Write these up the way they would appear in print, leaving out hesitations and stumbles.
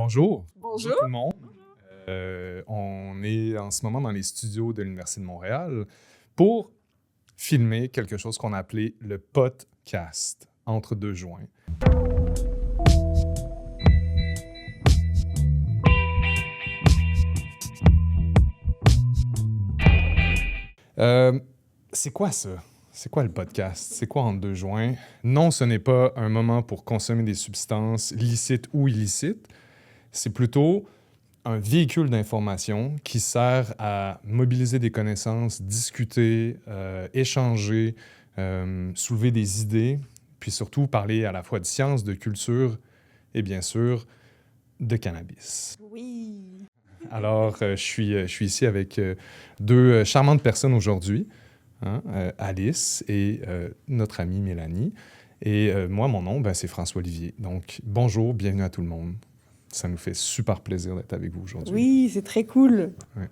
Bonjour. Bonjour Bonjour. tout le monde. On est en ce moment dans les studios de l'Université de Montréal pour filmer quelque chose qu'on a appelé le podcast, entre deux joints. C'est quoi ça? C'est quoi le podcast? C'est quoi entre deux joints? Non, ce n'est pas un moment pour consommer des substances licites ou illicites. C'est plutôt un véhicule d'information qui sert à mobiliser des connaissances, discuter, échanger, soulever des idées, puis surtout parler à la fois de science, de culture et bien sûr de cannabis. Oui. Alors, je suis ici avec deux charmantes personnes aujourd'hui, hein, Alice et notre amie Mélanie. Et moi, mon nom, c'est François Olivier. Donc, bonjour, bienvenue à tout le monde. Ça nous fait super plaisir d'être avec vous aujourd'hui. Oui, c'est très cool. Ouais.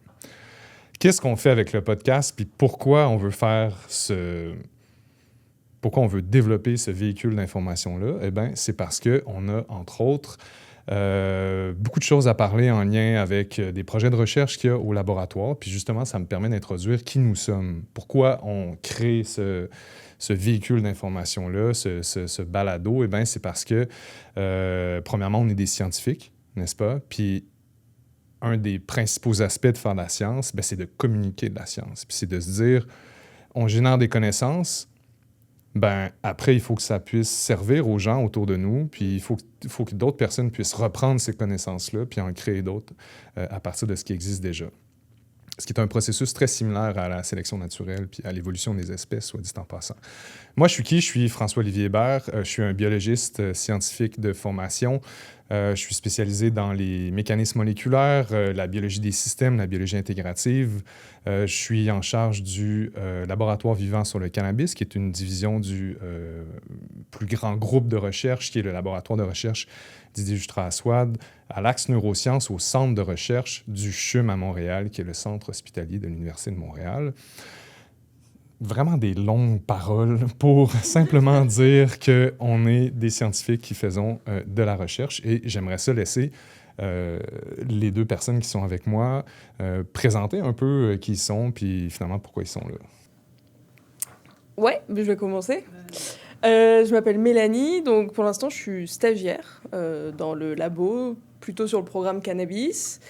Qu'est-ce qu'on fait avec le podcast, puis pourquoi on veut pourquoi on veut développer ce véhicule d'information-là? Eh bien, c'est parce qu'on a, entre autres, beaucoup de choses à parler en lien avec des projets de recherche qu'il y a au laboratoire. Puis justement, ça me permet d'introduire qui nous sommes. Pourquoi on crée ce véhicule d'information-là, ce balado? Eh bien, c'est parce que, premièrement, on est des scientifiques, n'est-ce pas? Puis un des principaux aspects de faire de la science, c'est de communiquer de la science. Puis c'est de se dire, on génère des connaissances, après, il faut que ça puisse servir aux gens autour de nous, puis il faut que d'autres personnes puissent reprendre ces connaissances-là, puis en créer d'autres à partir de ce qui existe déjà. Ce qui est un processus très similaire à la sélection naturelle puis à l'évolution des espèces, soit dit en passant. Moi, je suis qui? Je suis François-Olivier Hébert. Je suis un biologiste scientifique de formation. Je suis spécialisé dans les mécanismes moléculaires, la biologie des systèmes, la biologie intégrative. Je suis en charge du laboratoire vivant sur le cannabis, qui est une division du plus grand groupe de recherche, qui est le laboratoire de recherche Didier Jutra-Assouad, à l'Axe Neurosciences, au centre de recherche du CHUM à Montréal, qui est le centre hospitalier de l'Université de Montréal. Vraiment des longues paroles pour simplement dire qu'on est des scientifiques qui faisons de la recherche. Et j'aimerais ça laisser les deux personnes qui sont avec moi présenter un peu qui ils sont, puis finalement pourquoi ils sont là. Ouais, je vais commencer. Je m'appelle Mélanie, donc pour l'instant je suis stagiaire dans le labo, plutôt sur le programme cannabis,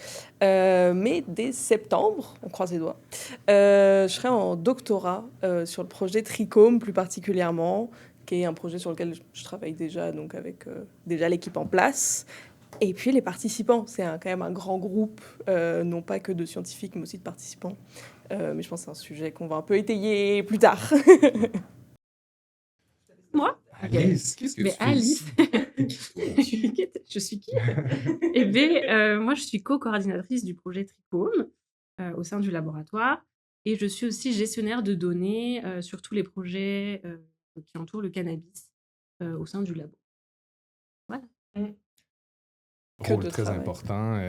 mais dès septembre, on croise les doigts, je serai en doctorat sur le projet Trichome plus particulièrement, qui est un projet sur lequel je travaille déjà, donc avec déjà l'équipe en place. Et puis les participants, c'est quand même un grand groupe, non pas que de scientifiques, mais aussi de participants. Mais je pense que c'est un sujet qu'on va un peu étayer plus tard. Moi? Alice, qu'est-ce que Mais tu fais Alice, ici? je suis qui? Eh bien, moi, je suis co-coordinatrice du projet Trichome au sein du laboratoire et je suis aussi gestionnaire de données sur tous les projets qui entourent le cannabis au sein du labo. Voilà. Que Rôle de très travail. important.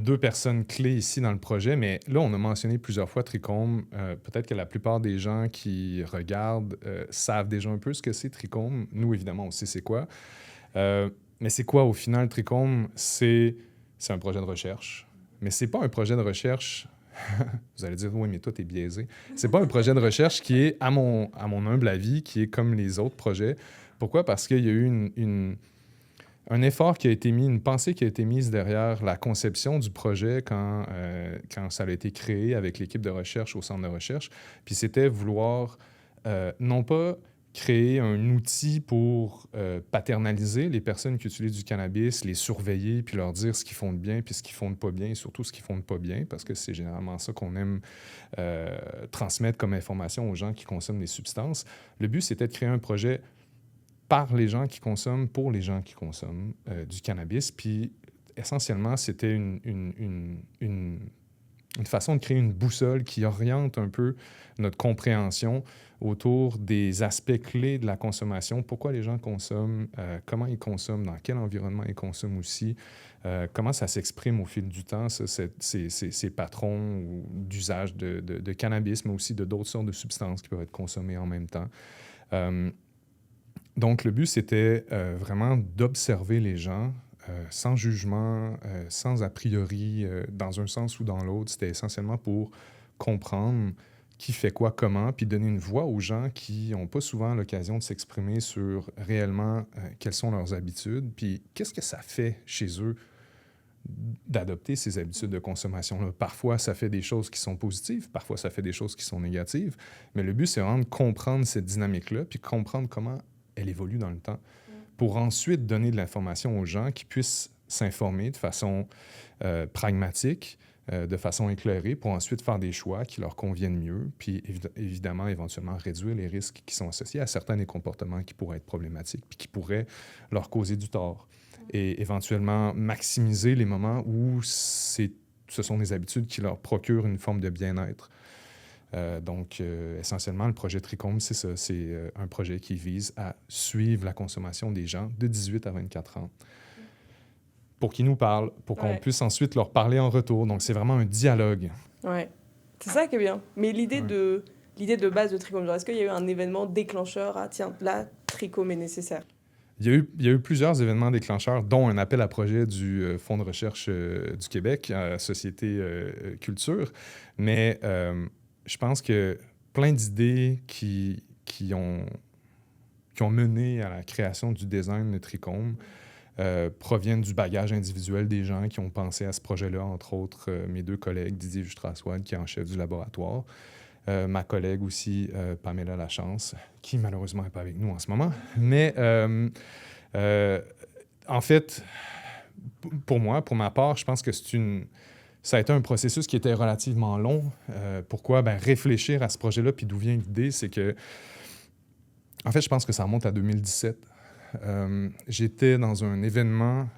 Deux personnes clés ici dans le projet, mais là, on a mentionné plusieurs fois Trichome. Peut-être que la plupart des gens qui regardent savent déjà un peu ce que c'est Trichome. Nous, évidemment, on sait c'est quoi. Mais c'est quoi, au final, Trichome? C'est un projet de recherche. Mais c'est pas un projet de recherche... Vous allez dire, oui, mais toi, t'es biaisé. C'est pas un projet de recherche qui est, à mon humble avis, qui est comme les autres projets. Pourquoi? Parce qu'il y a eu un effort qui a été mis, une pensée qui a été mise derrière la conception du projet quand ça a été créé avec l'équipe de recherche au centre de recherche. Puis c'était vouloir non pas créer un outil pour paternaliser les personnes qui utilisent du cannabis, les surveiller, puis leur dire ce qu'ils font de bien, puis ce qu'ils font de pas bien, et surtout ce qu'ils font de pas bien, parce que c'est généralement ça qu'on aime transmettre comme information aux gens qui consomment des substances. Le but, c'était de créer un projet par les gens qui consomment, pour les gens qui consomment du cannabis. Puis, essentiellement, c'était une façon de créer une boussole qui oriente un peu notre compréhension autour des aspects clés de la consommation. Pourquoi les gens consomment, comment ils consomment, dans quel environnement ils consomment aussi, comment ça s'exprime au fil du temps, ça, ces patrons d'usage de cannabis, mais aussi de d'autres sortes de substances qui peuvent être consommées en même temps. Donc, le but, c'était vraiment d'observer les gens sans jugement, sans a priori, dans un sens ou dans l'autre. C'était essentiellement pour comprendre qui fait quoi, comment, puis donner une voix aux gens qui n'ont pas souvent l'occasion de s'exprimer sur réellement quelles sont leurs habitudes, puis qu'est-ce que ça fait chez eux d'adopter ces habitudes de consommation-là. Parfois, ça fait des choses qui sont positives, parfois, ça fait des choses qui sont négatives, mais le but, c'est vraiment de comprendre cette dynamique-là, puis comprendre comment elle évolue dans le temps, pour ensuite donner de l'information aux gens qui puissent s'informer de façon pragmatique, de façon éclairée, pour ensuite faire des choix qui leur conviennent mieux, puis évidemment, éventuellement, réduire les risques qui sont associés à certains des comportements qui pourraient être problématiques, puis qui pourraient leur causer du tort. Et éventuellement maximiser les moments où ce sont des habitudes qui leur procurent une forme de bien-être. Donc, essentiellement, le projet Tricombe, c'est ça. C'est un projet qui vise à suivre la consommation des gens de 18 à 24 ans pour qu'ils nous parlent, pour qu'on puisse ensuite leur parler en retour. Donc, c'est vraiment un dialogue. Ouais, c'est ça qui est bien. Mais l'idée de base de Tricombe, genre, est-ce qu'il y a eu un événement déclencheur à, tiens, là, Tricombe est nécessaire? Il y a eu plusieurs événements déclencheurs, dont un appel à projet du Fonds de recherche du Québec, Société Culture. Mais je pense que plein d'idées qui ont mené à la création du design de Tricombe proviennent du bagage individuel des gens qui ont pensé à ce projet-là, entre autres mes deux collègues, Didier Justraswad, qui est en chef du laboratoire, ma collègue aussi, Pamela Lachance, qui malheureusement n'est pas avec nous en ce moment. Mais en fait, pour moi, pour ma part, je pense que ça a été un processus qui était relativement long. Pourquoi? Ben, réfléchir à ce projet-là, puis d'où vient l'idée, c'est que, en fait, je pense que ça remonte à 2017. J'étais dans un événement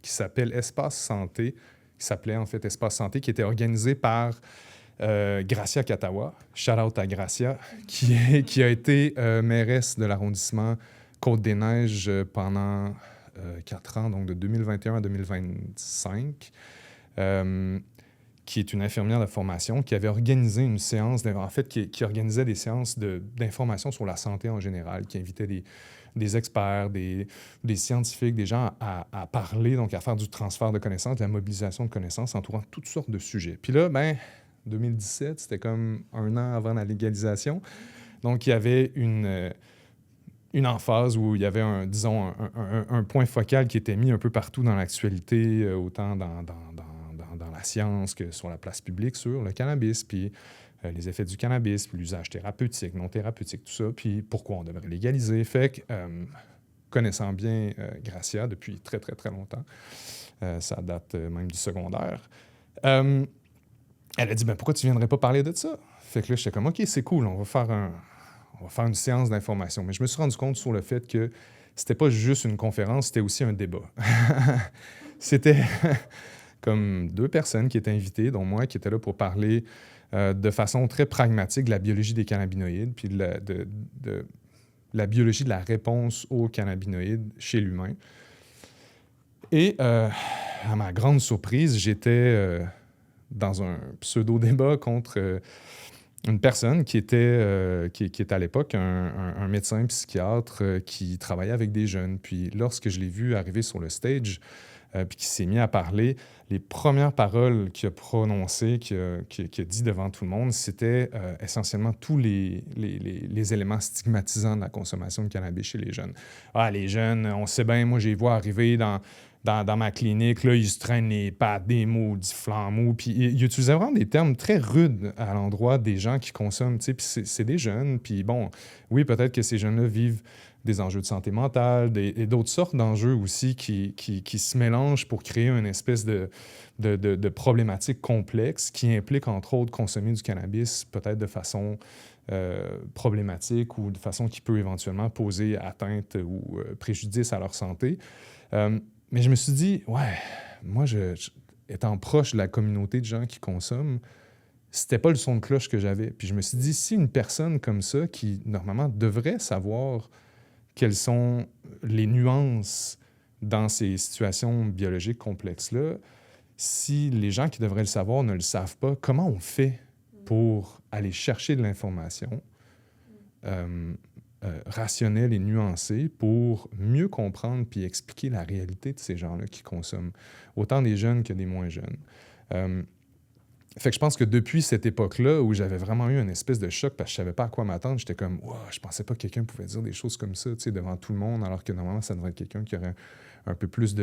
qui s'appelle Espace Santé, qui s'appelait en fait Espace Santé, qui était organisé par Gracia Katawa, shout-out à Gracia, qui a été mairesse de l'arrondissement Côte-des-Neiges pendant 4 ans, donc de 2021 à 2025, qui est une infirmière de formation, qui avait organisé une séance, en fait, qui organisait des séances d'information sur la santé en général, qui invitait des experts, des scientifiques, des gens à parler, donc à faire du transfert de connaissances, de la mobilisation de connaissances entourant toutes sortes de sujets. Puis là, 2017, c'était comme un an avant la légalisation. Donc, il y avait une emphase où il y avait, un point focal qui était mis un peu partout dans l'actualité, autant dans la science que sur la place publique, sur le cannabis, puis les effets du cannabis, puis l'usage thérapeutique, non thérapeutique, tout ça, puis pourquoi on devrait légaliser. Fait que, connaissant bien Gracia depuis très, très, très longtemps, ça date même du secondaire, elle a dit, pourquoi tu ne viendrais pas parler de ça? Fait que là, j'étais comme, OK, c'est cool, on va faire une séance d'information. Mais je me suis rendu compte sur le fait que c'était pas juste une conférence, c'était aussi un débat. C'était comme 2 personnes qui étaient invitées, dont moi, qui étaient là pour parler de façon très pragmatique de la biologie des cannabinoïdes, puis de la biologie de la réponse aux cannabinoïdes chez l'humain. Et à ma grande surprise, j'étais dans un pseudo-débat contre une personne qui était à l'époque un médecin psychiatre qui travaillait avec des jeunes. Puis lorsque je l'ai vu arriver sur le stage, puis qui s'est mis à parler, les premières paroles qu'il a prononcées, qu'il a dit devant tout le monde, c'était essentiellement tous les éléments stigmatisants de la consommation de cannabis chez les jeunes. Ah, les jeunes, on sait bien, moi, je les vois arriver dans ma clinique, là, ils se traînent les pattes, des maudits flammeaux. Puis il utilisait vraiment des termes très rudes à l'endroit des gens qui consomment. Puis c'est des jeunes. Puis bon, oui, peut-être que ces jeunes-là vivent des enjeux de santé mentale et d'autres sortes d'enjeux aussi qui se mélangent pour créer une espèce de problématique complexe qui implique, entre autres, consommer du cannabis peut-être de façon problématique ou de façon qui peut éventuellement poser atteinte ou préjudice à leur santé. Mais je me suis dit, moi, étant proche de la communauté de gens qui consomment, c'était pas le son de cloche que j'avais. Puis je me suis dit, si une personne comme ça, qui normalement devrait savoir quelles sont les nuances dans ces situations biologiques complexes-là, si les gens qui devraient le savoir ne le savent pas, comment on fait pour aller chercher de l'information rationnelle et nuancée pour mieux comprendre puis expliquer la réalité de ces gens-là qui consomment, autant des jeunes que des moins jeunes. Fait que je pense que depuis cette époque-là, où j'avais vraiment eu une espèce de choc parce que je savais pas à quoi m'attendre, j'étais comme « Wow, je pensais pas que quelqu'un pouvait dire des choses comme ça, tu sais, devant tout le monde, alors que normalement, ça devrait être quelqu'un qui aurait un peu plus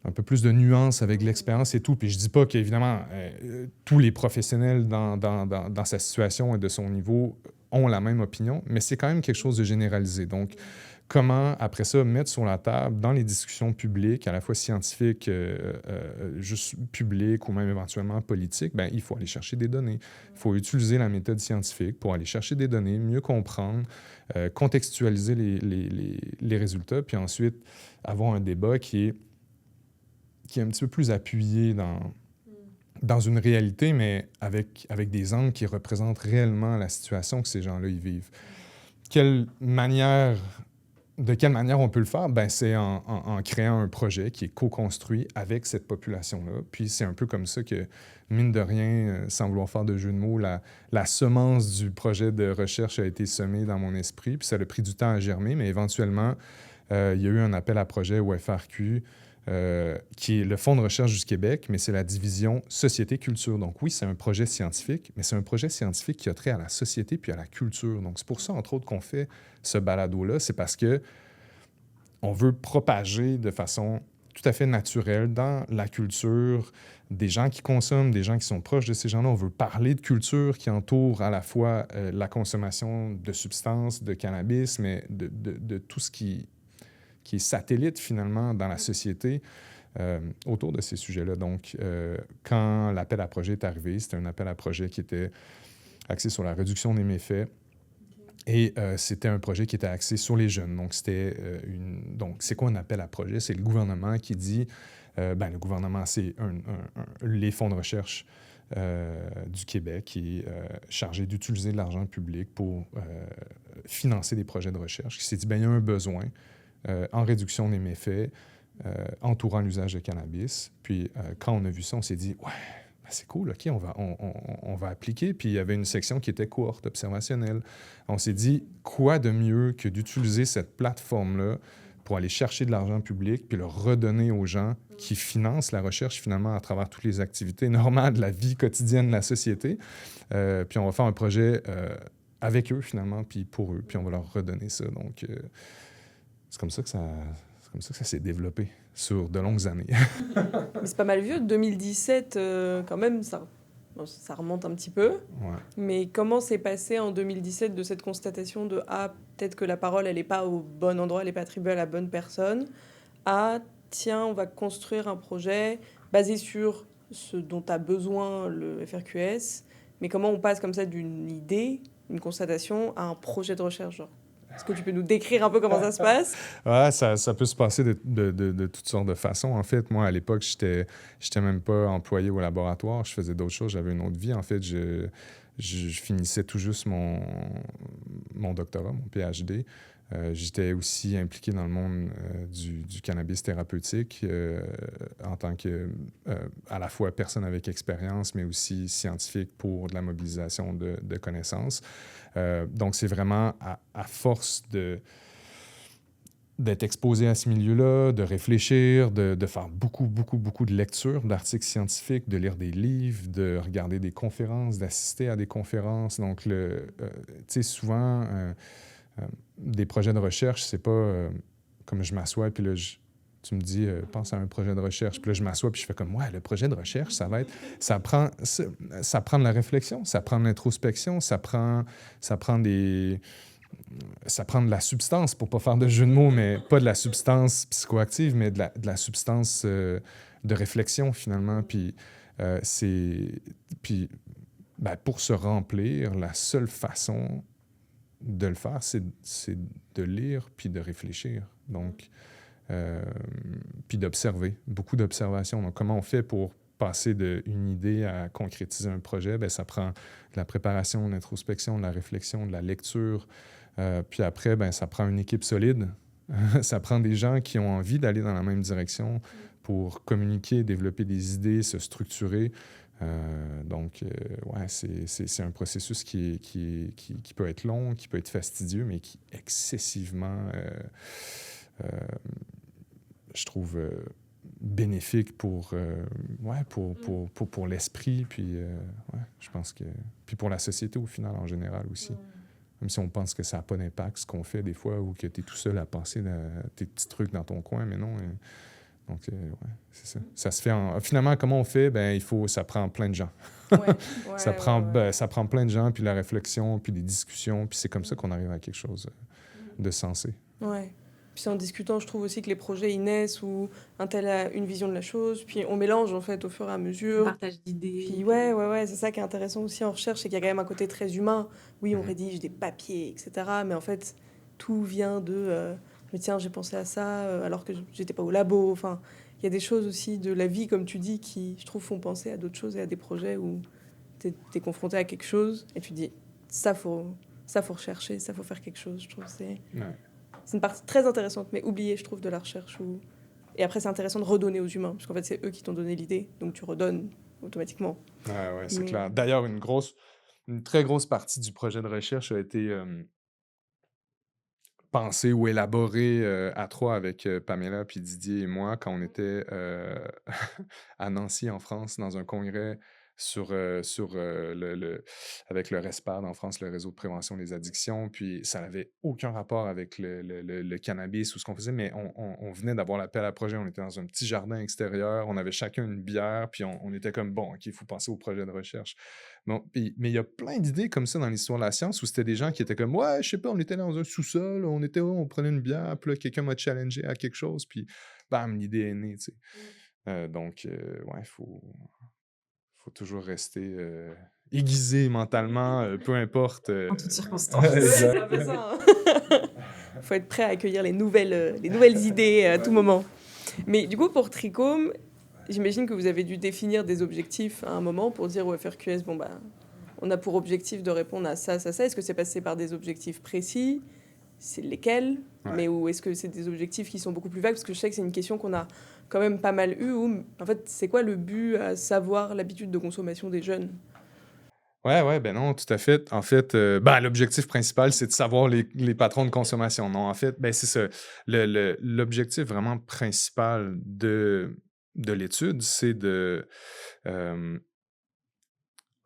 un peu plus de nuances avec l'expérience et tout. » Puis je dis pas qu'évidemment, tous les professionnels dans sa situation et de son niveau ont la même opinion, mais c'est quand même quelque chose de généralisé. Donc, comment, après ça, mettre sur la table, dans les discussions publiques, à la fois scientifiques, juste publiques ou même éventuellement politiques, ben, il faut aller chercher des données. Il faut utiliser la méthode scientifique pour aller chercher des données, mieux comprendre, contextualiser les résultats, puis ensuite avoir un débat qui est un petit peu plus appuyé dans une réalité, mais avec des angles qui représentent réellement la situation que ces gens-là y vivent. De quelle manière on peut le faire? Ben, c'est en créant un projet qui est co-construit avec cette population-là. Puis c'est un peu comme ça que, mine de rien, sans vouloir faire de jeu de mots, la semence du projet de recherche a été semée dans mon esprit. Puis ça a pris du temps à germer, mais éventuellement, il y a eu un appel à projet au FRQ, qui est le Fonds de recherche du Québec, mais c'est la division Société-Culture. Donc oui, c'est un projet scientifique, mais c'est un projet scientifique qui a trait à la société puis à la culture. Donc c'est pour ça, entre autres, qu'on fait ce balado-là. C'est parce que on veut propager de façon tout à fait naturelle dans la culture des gens qui consomment, des gens qui sont proches de ces gens-là. On veut parler de culture qui entoure à la fois la consommation de substances, de cannabis, mais de tout ce qui est satellite, finalement, dans la société autour de ces sujets-là. Donc, quand l'appel à projet est arrivé, c'était un appel à projet qui était axé sur la réduction des méfaits et c'était un projet qui était axé sur les jeunes. Donc, Donc, c'est quoi un appel à projet? C'est le gouvernement qui dit... le gouvernement, c'est les fonds de recherche du Québec qui est chargé d'utiliser de l'argent public pour financer des projets de recherche, qui s'est dit, il y a un besoin en réduction des méfaits, entourant l'usage de cannabis. Puis, quand on a vu ça, on s'est dit, ouais, c'est cool, OK, on va appliquer. Puis, il y avait une section qui était cohorte observationnelle. On s'est dit, quoi de mieux que d'utiliser cette plateforme-là pour aller chercher de l'argent public puis le redonner aux gens qui financent la recherche, finalement, à travers toutes les activités normales de la vie quotidienne de la société. Puis, on va faire un projet avec eux, finalement, puis pour eux, puis on va leur redonner ça. Donc, c'est comme ça que ça s'est développé sur de longues années. Mais c'est pas mal vieux, 2017, quand même, ça remonte un petit peu. Ouais. Mais comment s'est passé en 2017 de cette constatation de « Ah, peut-être que la parole, elle n'est pas au bon endroit, elle n'est pas attribuée à la bonne personne » à « Tiens, on va construire un projet basé sur ce dont a besoin le FRQS ». Mais comment on passe comme ça d'une idée, une constatation, à un projet de recherche, genre? Est-ce que tu peux nous décrire un peu comment ça se passe? Ouais, ça peut se passer de toutes sortes de façons. En fait, moi, à l'époque, j'étais même pas employé au laboratoire. Je faisais d'autres choses. J'avais une autre vie. En fait, je finissais tout juste mon doctorat, mon PhD. J'étais aussi impliqué dans le monde du cannabis thérapeutique en tant que, à la fois personne avec expérience, mais aussi scientifique pour de la mobilisation de connaissances. Donc, c'est vraiment à force d'être exposé à ce milieu-là, de réfléchir, de faire beaucoup de lectures d'articles scientifiques, de lire des livres, de regarder des conférences, d'assister à des conférences. Donc, tu sais, souvent... des projets de recherche, c'est pas comme je m'assois puis là, tu me dis, pense à un projet de recherche. Puis là, je m'assois puis je fais comme, ouais, le projet de recherche, ça va être... Ça prend de la réflexion, ça prend de l'introspection, ça prend de la substance, pour pas faire de jeu de mots, mais pas de la substance psychoactive, mais de la substance de réflexion, finalement. Puis pour se remplir, la seule façon de le faire, c'est de lire puis de réfléchir. Donc, puis d'observer, beaucoup d'observations. Donc, comment on fait pour passer d'une idée à concrétiser un projet? Bien, ça prend de la préparation, de l'introspection, de la réflexion, de la lecture. Puis après, bien, ça prend une équipe solide. Ça prend des gens qui ont envie d'aller dans la même direction pour communiquer, développer des idées, se structurer. Donc, ouais, c'est un processus qui peut être long, qui peut être fastidieux, mais qui est excessivement, euh, je trouve, bénéfique ouais, pour l'esprit, puis ouais, je pense que... Puis pour la société, au final, en général aussi. Même si on pense que ça n'a pas d'impact, ce qu'on fait des fois, ou que tu es tout seul à penser tes petits trucs dans ton coin, mais non. Donc, ouais, c'est ça. Ça se fait finalement, comment on fait? Ben, ça prend plein de gens. Ouais, Ça prend plein de gens, puis la réflexion, puis les discussions, puis c'est comme ça qu'on arrive à quelque chose de sensé. Ouais. Puis en discutant, je trouve aussi que les projets, ils naissent où un tel a une vision de la chose, puis on mélange en fait au fur et à mesure. Partage d'idées. Puis ouais, c'est ça qui est intéressant aussi en recherche, c'est qu'il y a quand même un côté très humain. Oui, on rédige des papiers, etc. Mais en fait, tout vient de... mais tiens, j'ai pensé à ça alors que j'étais pas au labo. Enfin, il y a des choses aussi de la vie, comme tu dis, qui, je trouve, font penser à d'autres choses et à des projets où t'es confronté à quelque chose et tu te dis, ça faut rechercher, ça faut faire quelque chose. Je trouve que c'est une partie très intéressante, mais oubliée, je trouve, de la recherche. Et après, c'est intéressant de redonner aux humains, parce qu'en fait, c'est eux qui t'ont donné l'idée, donc tu redonnes automatiquement. Ouais, c'est clair. D'ailleurs, une très grosse partie du projet de recherche a été pensée ou élaborée à trois avec Pamela, puis Didier et moi, quand on était à Nancy, en France, dans un congrès avec le RESPAD en France, le réseau de prévention des addictions. Puis ça n'avait aucun rapport avec le cannabis ou ce qu'on faisait, mais on venait d'avoir l'appel à projet. On était dans un petit jardin extérieur, on avait chacun une bière, puis on était comme, bon, OK, il faut penser au projet de recherche. Bon, mais il y a plein d'idées comme ça dans l'histoire de la science où c'était des gens qui étaient comme, ouais, je sais pas, on était dans un sous-sol, on prenait une bière, puis là, quelqu'un m'a challengé à quelque chose, puis bam, l'idée est née, tu sais. Donc, ouais, il faut toujours rester aiguisé mentalement, peu importe. En toutes circonstances. C'est un peu ça. Il faut être prêt à accueillir les nouvelles idées à tout moment. Mais du coup, pour Trichome, j'imagine que vous avez dû définir des objectifs à un moment pour dire au FRQS, bon, bah, on a pour objectif de répondre à ça, ça, ça. Est-ce que c'est passé par des objectifs précis? C'est lesquels? Mais ou est-ce que c'est des objectifs qui sont beaucoup plus vagues? Parce que je sais que c'est une question qu'on a quand même pas mal eue. En fait, c'est quoi le but à savoir l'habitude de consommation des jeunes? Ouais, ben non, tout à fait. En fait, ben, l'objectif principal, c'est de savoir les patrons de consommation. Non, en fait, ben, c'est ça. L'objectif vraiment principal de l'étude, c'est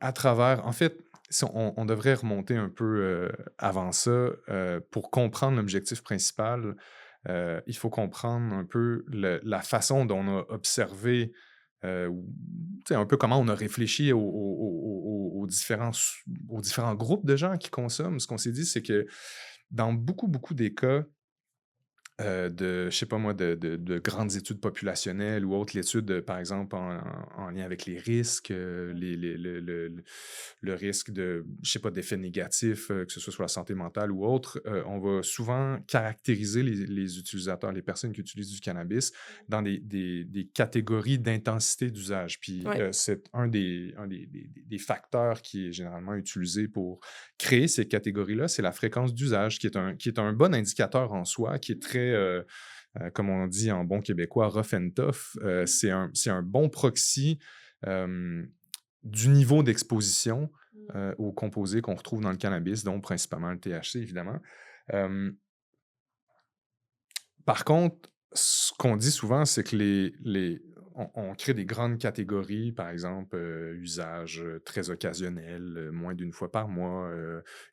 à travers, en fait, si on devrait remonter un peu avant ça. Pour comprendre l'objectif principal, il faut comprendre un peu la façon dont on a observé, un peu comment on a réfléchi aux différents groupes de gens qui consomment. Ce qu'on s'est dit, c'est que dans beaucoup, beaucoup des cas, je sais pas moi, de grandes études populationnelles ou autres, l'étude, par exemple, en lien avec les risques, le risque de, je sais pas, d'effets négatifs, que ce soit sur la santé mentale ou autre, on va souvent caractériser les utilisateurs, les personnes qui utilisent du cannabis dans des catégories d'intensité d'usage. Puis c'est un des facteurs qui est généralement utilisé pour créer ces catégories-là, c'est la fréquence d'usage, qui est un bon indicateur en soi, qui est très, comme on dit en bon québécois, rough and tough. C'est un bon proxy du niveau d'exposition aux composés qu'on retrouve dans le cannabis, dont principalement le THC, évidemment. Par contre, ce qu'on dit souvent, c'est que on crée des grandes catégories, par exemple, usage très occasionnel, moins d'une fois par mois,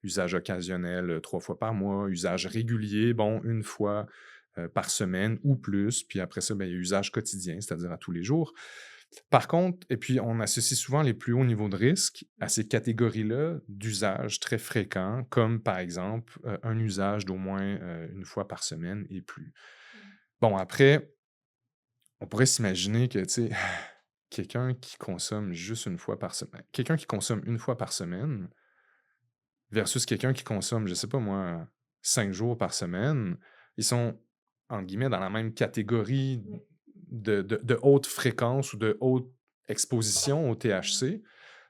usage occasionnel 3 fois par mois, usage régulier, bon, 1 fois par semaine ou plus, puis après ça, ben, il y a usage quotidien, c'est-à-dire à tous les jours. Par contre, et puis on associe souvent les plus hauts niveaux de risque à ces catégories-là d'usage très fréquents, comme par exemple un usage d'au moins 1 fois par semaine et plus. Bon, après, on pourrait s'imaginer que, tu sais, quelqu'un qui consomme juste 1 fois par semaine, quelqu'un qui consomme 1 fois par semaine versus quelqu'un qui consomme, je sais pas moi, 5 jours par semaine, ils sont, entre guillemets, dans la même catégorie de haute fréquence ou de haute exposition au THC.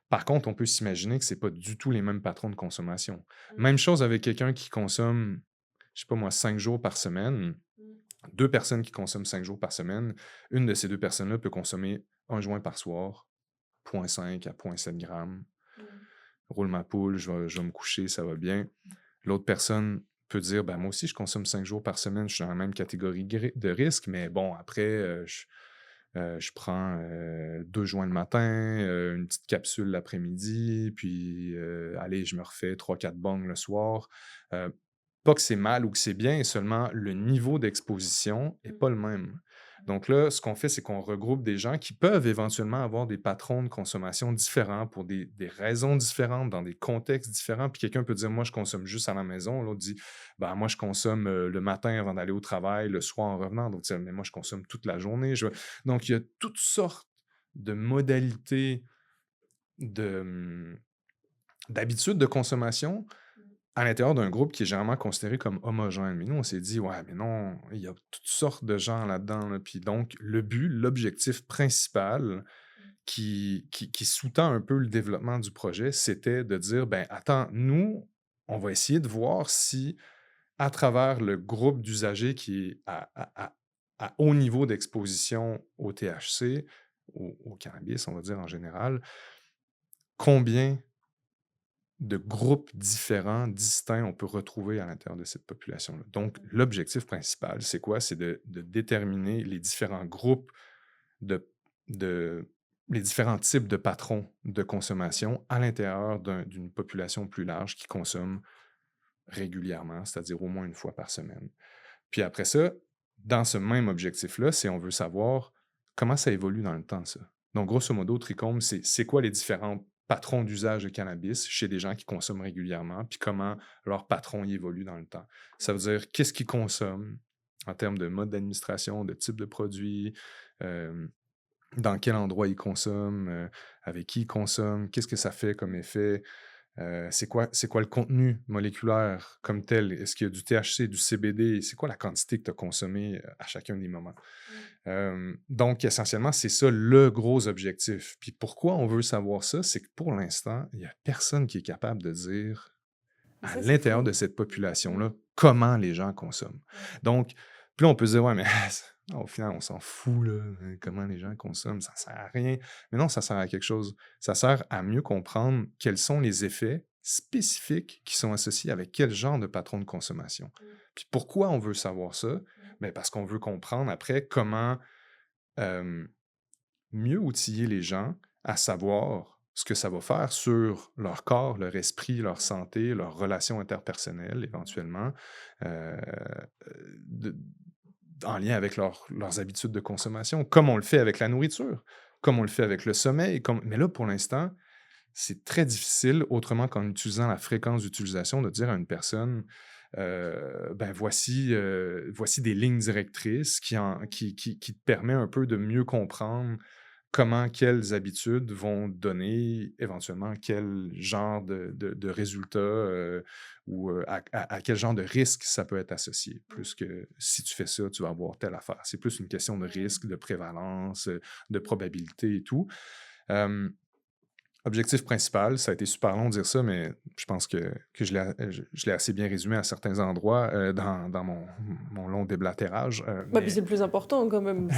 Par contre, on peut s'imaginer que c'est pas du tout les mêmes patrons de consommation. Même chose avec quelqu'un qui consomme, je sais pas moi, 5 jours par semaine. 2 personnes qui consomment 5 jours par semaine, une de ces 2 personnes-là peut consommer 1 joint par soir, 0,5 à 0,7 grammes. Roule ma poule, je vais me coucher, ça va bien. L'autre personne peut dire, ben moi aussi, je consomme 5 jours par semaine, je suis dans la même catégorie de risque, mais bon, après, je prends 2 joints le matin, une petite capsule l'après-midi, puis allez, je me refais 3-4 bongs le soir. Euh, Pas que c'est mal ou que c'est bien, seulement le niveau d'exposition n'est pas le même. Donc là, ce qu'on fait, c'est qu'on regroupe des gens qui peuvent éventuellement avoir des patrons de consommation différents pour des raisons différentes, dans des contextes différents. Puis quelqu'un peut dire, moi, je consomme juste à la maison. L'autre dit, ben, moi, je consomme le matin avant d'aller au travail, le soir en revenant. Donc, mais moi, je consomme toute la journée. Donc, il y a toutes sortes de modalités d'habitudes de consommation à l'intérieur d'un groupe qui est généralement considéré comme homogène. Mais nous, on s'est dit, ouais, mais non, il y a toutes sortes de gens là-dedans. Là. Puis donc, l'objectif principal qui sous-tend un peu le développement du projet, c'était de dire, ben attends, nous, on va essayer de voir si, à travers le groupe d'usagers qui est à haut niveau d'exposition au THC, au cannabis, on va dire en général, combien de groupes différents, distincts, on peut retrouver à l'intérieur de cette population-là. Donc, l'objectif principal, c'est quoi? C'est de déterminer les différents groupes, les différents types de patrons de consommation à l'intérieur d'une population plus large qui consomme régulièrement, c'est-à-dire au moins une fois par semaine. Puis après ça, dans ce même objectif-là, c'est on veut savoir comment ça évolue dans le temps, ça. Donc, grosso modo, Trichome, c'est quoi les différents patrons d'usage de cannabis chez des gens qui consomment régulièrement, puis comment leur patron y évolue dans le temps. Ça veut dire qu'est-ce qu'ils consomment en termes de mode d'administration, de type de produit, dans quel endroit ils consomment, avec qui ils consomment, qu'est-ce que ça fait comme effet, c'est quoi le contenu moléculaire comme tel? Est-ce qu'il y a du THC, du CBD? C'est quoi la quantité que tu as consommée à chacun des moments? Donc, essentiellement, c'est ça le gros objectif. Puis pourquoi on veut savoir ça? C'est que pour l'instant, il n'y a personne qui est capable de dire Mais à ça, c'est l'intérieur fou. de cette population-là comment les gens consomment. Donc, puis là, on peut se dire, ouais, mais au final, on s'en fout, là, comment les gens consomment, ça sert à rien. Mais non, ça sert à quelque chose. Ça sert à mieux comprendre quels sont les effets spécifiques qui sont associés avec quel genre de patron de consommation. Puis pourquoi on veut savoir ça? Bien, parce qu'on veut comprendre après comment mieux outiller les gens à savoir ce que ça va faire sur leur corps, leur esprit, leur santé, leurs relations interpersonnelles éventuellement, de- en lien avec leurs habitudes de consommation, comme on le fait avec la nourriture, comme on le fait avec le sommeil. Mais là, pour l'instant, c'est très difficile, autrement qu'en utilisant la fréquence d'utilisation, de dire à une personne, ben voici des lignes directrices qui te permettent un peu de mieux comprendre comment quelles habitudes vont donner éventuellement quel genre de résultats ou à quel genre de risque ça peut être associé. Plus que si tu fais ça, tu vas avoir telle affaire. C'est plus une question de risque, de prévalence, de probabilité et tout. Objectif principal, ça a été super long de dire ça, mais je pense que je l'ai assez bien résumé à certains endroits dans mon long déblatérage. Bah, puis c'est le plus important quand même.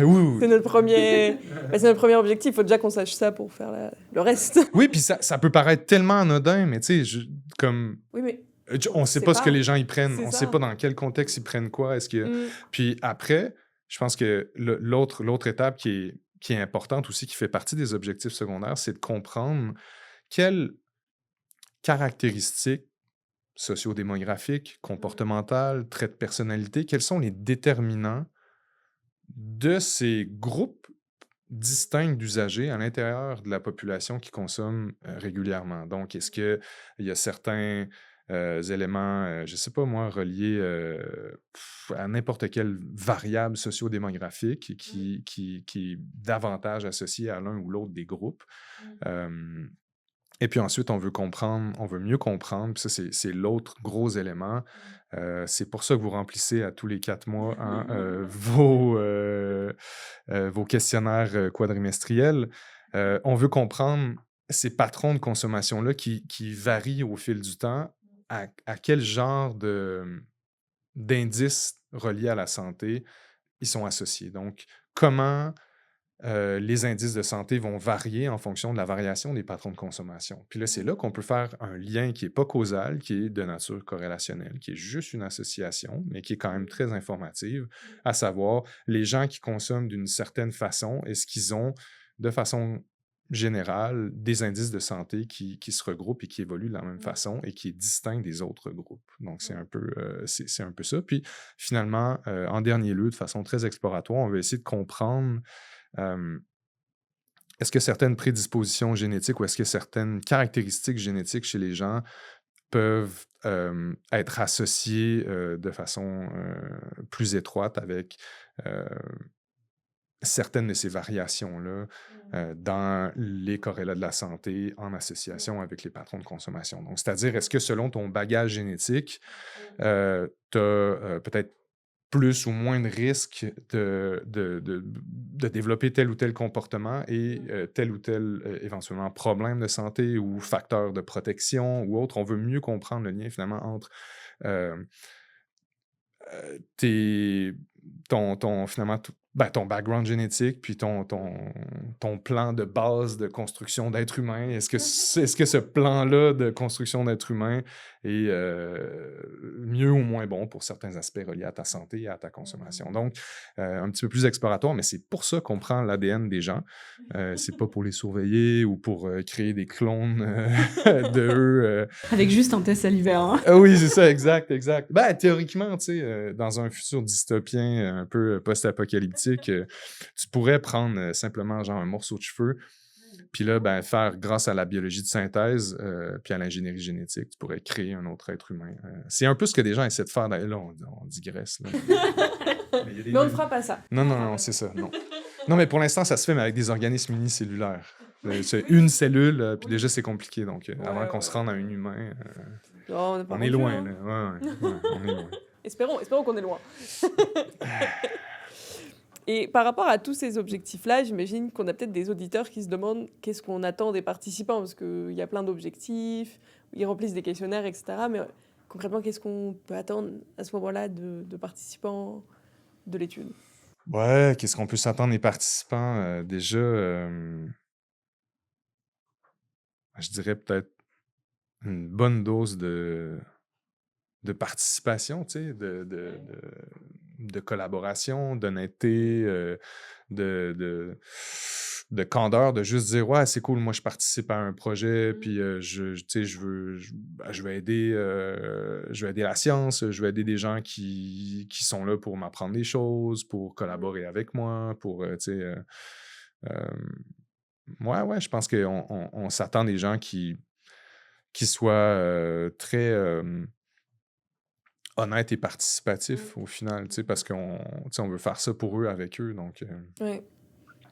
Oui, oui. C'est notre premier... bah, c'est notre premier objectif. Il faut déjà qu'on sache ça pour faire le reste. Oui, puis ça peut paraître tellement anodin, mais tu sais, comme Oui, mais on ne sait c'est pas ce que pas. les gens y prennent, C'est on ne ça. sait pas dans quel contexte ils prennent quoi. Est-ce que Mm. Puis après, je pense que l'autre étape qui est importante aussi, qui fait partie des objectifs secondaires, c'est de comprendre quelles caractéristiques sociodémographiques, comportementales, traits de personnalité, quels sont les déterminants de ces groupes distincts d'usagers à l'intérieur de la population qui consomme régulièrement. Donc, est-ce qu'il y a certains éléments, je ne sais pas moi, reliés à n'importe quelle variable sociodémographique qui est davantage associée à l'un ou l'autre des groupes? Et puis ensuite, on veut mieux comprendre, puis ça, c'est l'autre gros élément. C'est pour ça que vous remplissez à tous les 4 mois vos questionnaires quadrimestriels. On veut comprendre ces patrons de consommation-là qui varient au fil du temps, à quel genre d'indices reliés à la santé ils sont associés. Donc, comment les indices de santé vont varier en fonction de la variation des patrons de consommation. Puis là, c'est là qu'on peut faire un lien qui n'est pas causal, qui est de nature corrélationnelle, qui est juste une association, mais qui est quand même très informative, à savoir les gens qui consomment d'une certaine façon, est-ce qu'ils ont, de façon générale, des indices de santé qui se regroupent et qui évoluent de la même façon et qui est distinct des autres groupes. Donc, c'est un peu ça. Puis, finalement, en dernier lieu, de façon très exploratoire, on va essayer de comprendre est-ce que certaines prédispositions génétiques ou est-ce que certaines caractéristiques génétiques chez les gens peuvent être associées de façon plus étroite avec certaines de ces variations-là dans les corrélats de la santé en association avec les patrons de consommation. Donc, c'est-à-dire, est-ce que selon ton bagage génétique, tu as peut-être plus ou moins de risque de développer tel ou tel comportement et tel ou tel éventuellement problème de santé ou facteur de protection ou autre. On veut mieux comprendre le lien finalement entre euh, finalement, ton background génétique, puis ton plan de base de construction d'être humain. Est-ce que ce plan-là de construction d'être humain est mieux ou moins bon pour certains aspects reliés à ta santé et à ta consommation? Donc, un petit peu plus exploratoire, mais c'est pour ça qu'on prend l'ADN des gens. C'est pas pour les surveiller ou pour créer des clones d'eux. Avec juste un test salivaire. Hein? Oui, c'est ça, exact. Ben, théoriquement, tu sais, dans un futur dystopien un peu post-apocalyptique, tu pourrais prendre simplement genre un morceau de cheveux, puis là, ben, faire grâce à la biologie de synthèse, puis à l'ingénierie génétique, tu pourrais créer un autre être humain. C'est un peu ce que des gens essaient de faire. Là, on digresse. Là. Mais on ne fera pas ça. Non, c'est ça, non. Non, mais pour l'instant, ça se fait, mais avec des organismes unicellulaires. C'est une cellule, puis déjà, c'est compliqué. Donc, avant qu'on se rende à un humain, on est loin. Là. Ouais, on est loin. Espérons qu'on est loin. Et par rapport à tous ces objectifs-là, j'imagine qu'on a peut-être des auditeurs qui se demandent qu'est-ce qu'on attend des participants, parce qu'il y a plein d'objectifs, ils remplissent des questionnaires, etc. Mais concrètement, qu'est-ce qu'on peut attendre à ce moment-là de participants de l'étude? Ouais, qu'est-ce qu'on peut s'attendre des participants? Déjà, je dirais peut-être une bonne dose de participation, tu sais, de collaboration, d'honnêteté, de candeur, de juste dire « Ouais, c'est cool, moi, je participe à un projet, puis je vais aider la science, je vais aider des gens qui sont là pour m'apprendre des choses, pour collaborer avec moi, pour, ouais, je pense qu'on s'attend des gens qui soient très honnêtes et participatifs au final, parce qu'on veut faire ça pour eux, avec eux. Donc, Ouais.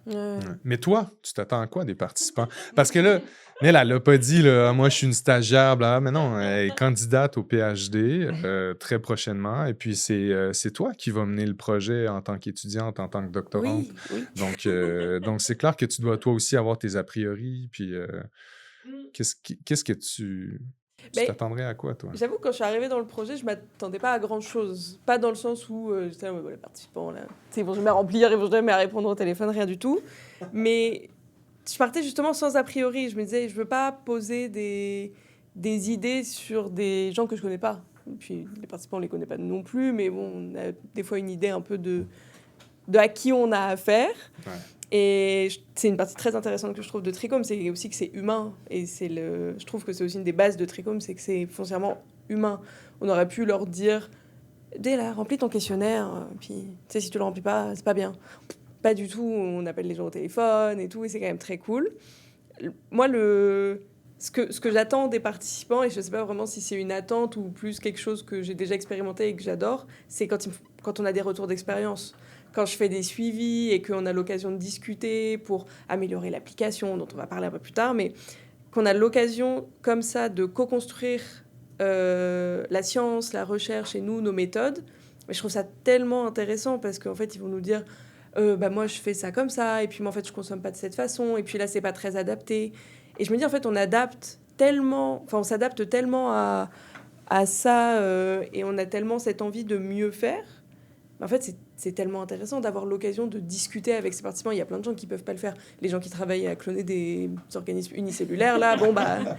ouais. Mais toi, tu t'attends à quoi des participants? Parce que là, elle l'a pas dit, là, moi je suis une stagiaire, bla, mais non, elle est candidate au PhD très prochainement. Et puis c'est toi qui vas mener le projet en tant qu'étudiante, en tant que doctorante. Oui. Donc c'est clair que tu dois toi aussi avoir tes a priori. Puis qu'est-ce que tu t'attendrais à quoi, toi? J'avoue, quand je suis arrivée dans le projet, je m'attendais pas à grand-chose. Pas dans le sens où j'étais là, les participants, là, ils vont jamais remplir, ils vont jamais répondre au téléphone, rien du tout. Mais je partais justement sans a priori. Je me disais, je veux pas poser des idées sur des gens que je connais pas. Et puis les participants, on les connaît pas non plus, mais bon, on a des fois une idée un peu de à qui on a affaire. Ouais. Et c'est une partie très intéressante que je trouve de Trichome, c'est aussi que c'est humain. Et je trouve que c'est aussi une des bases de Trichome, c'est que c'est foncièrement humain. On aurait pu leur dire, dès là, remplis ton questionnaire, puis si tu le remplis pas, c'est pas bien. Pas du tout, on appelle les gens au téléphone et tout, et c'est quand même très cool. Moi, ce que j'attends des participants, et je sais pas vraiment si c'est une attente ou plus quelque chose que j'ai déjà expérimenté et que j'adore, c'est quand on a des retours d'expérience. Quand je fais des suivis et qu'on a l'occasion de discuter pour améliorer l'application, dont on va parler un peu plus tard, mais qu'on a l'occasion comme ça de co-construire la science, la recherche et nos méthodes, mais je trouve ça tellement intéressant parce qu'en fait, ils vont nous dire moi, je fais ça comme ça, et puis moi, en fait, je consomme pas de cette façon, et puis là, c'est pas très adapté. Et je me dis, en fait, on s'adapte tellement à ça, et on a tellement cette envie de mieux faire. En fait, c'est c'est tellement intéressant d'avoir l'occasion de discuter avec ces participants. Il y a plein de gens qui peuvent pas le faire. Les gens qui travaillent à cloner des organismes unicellulaires, là, bon, bah,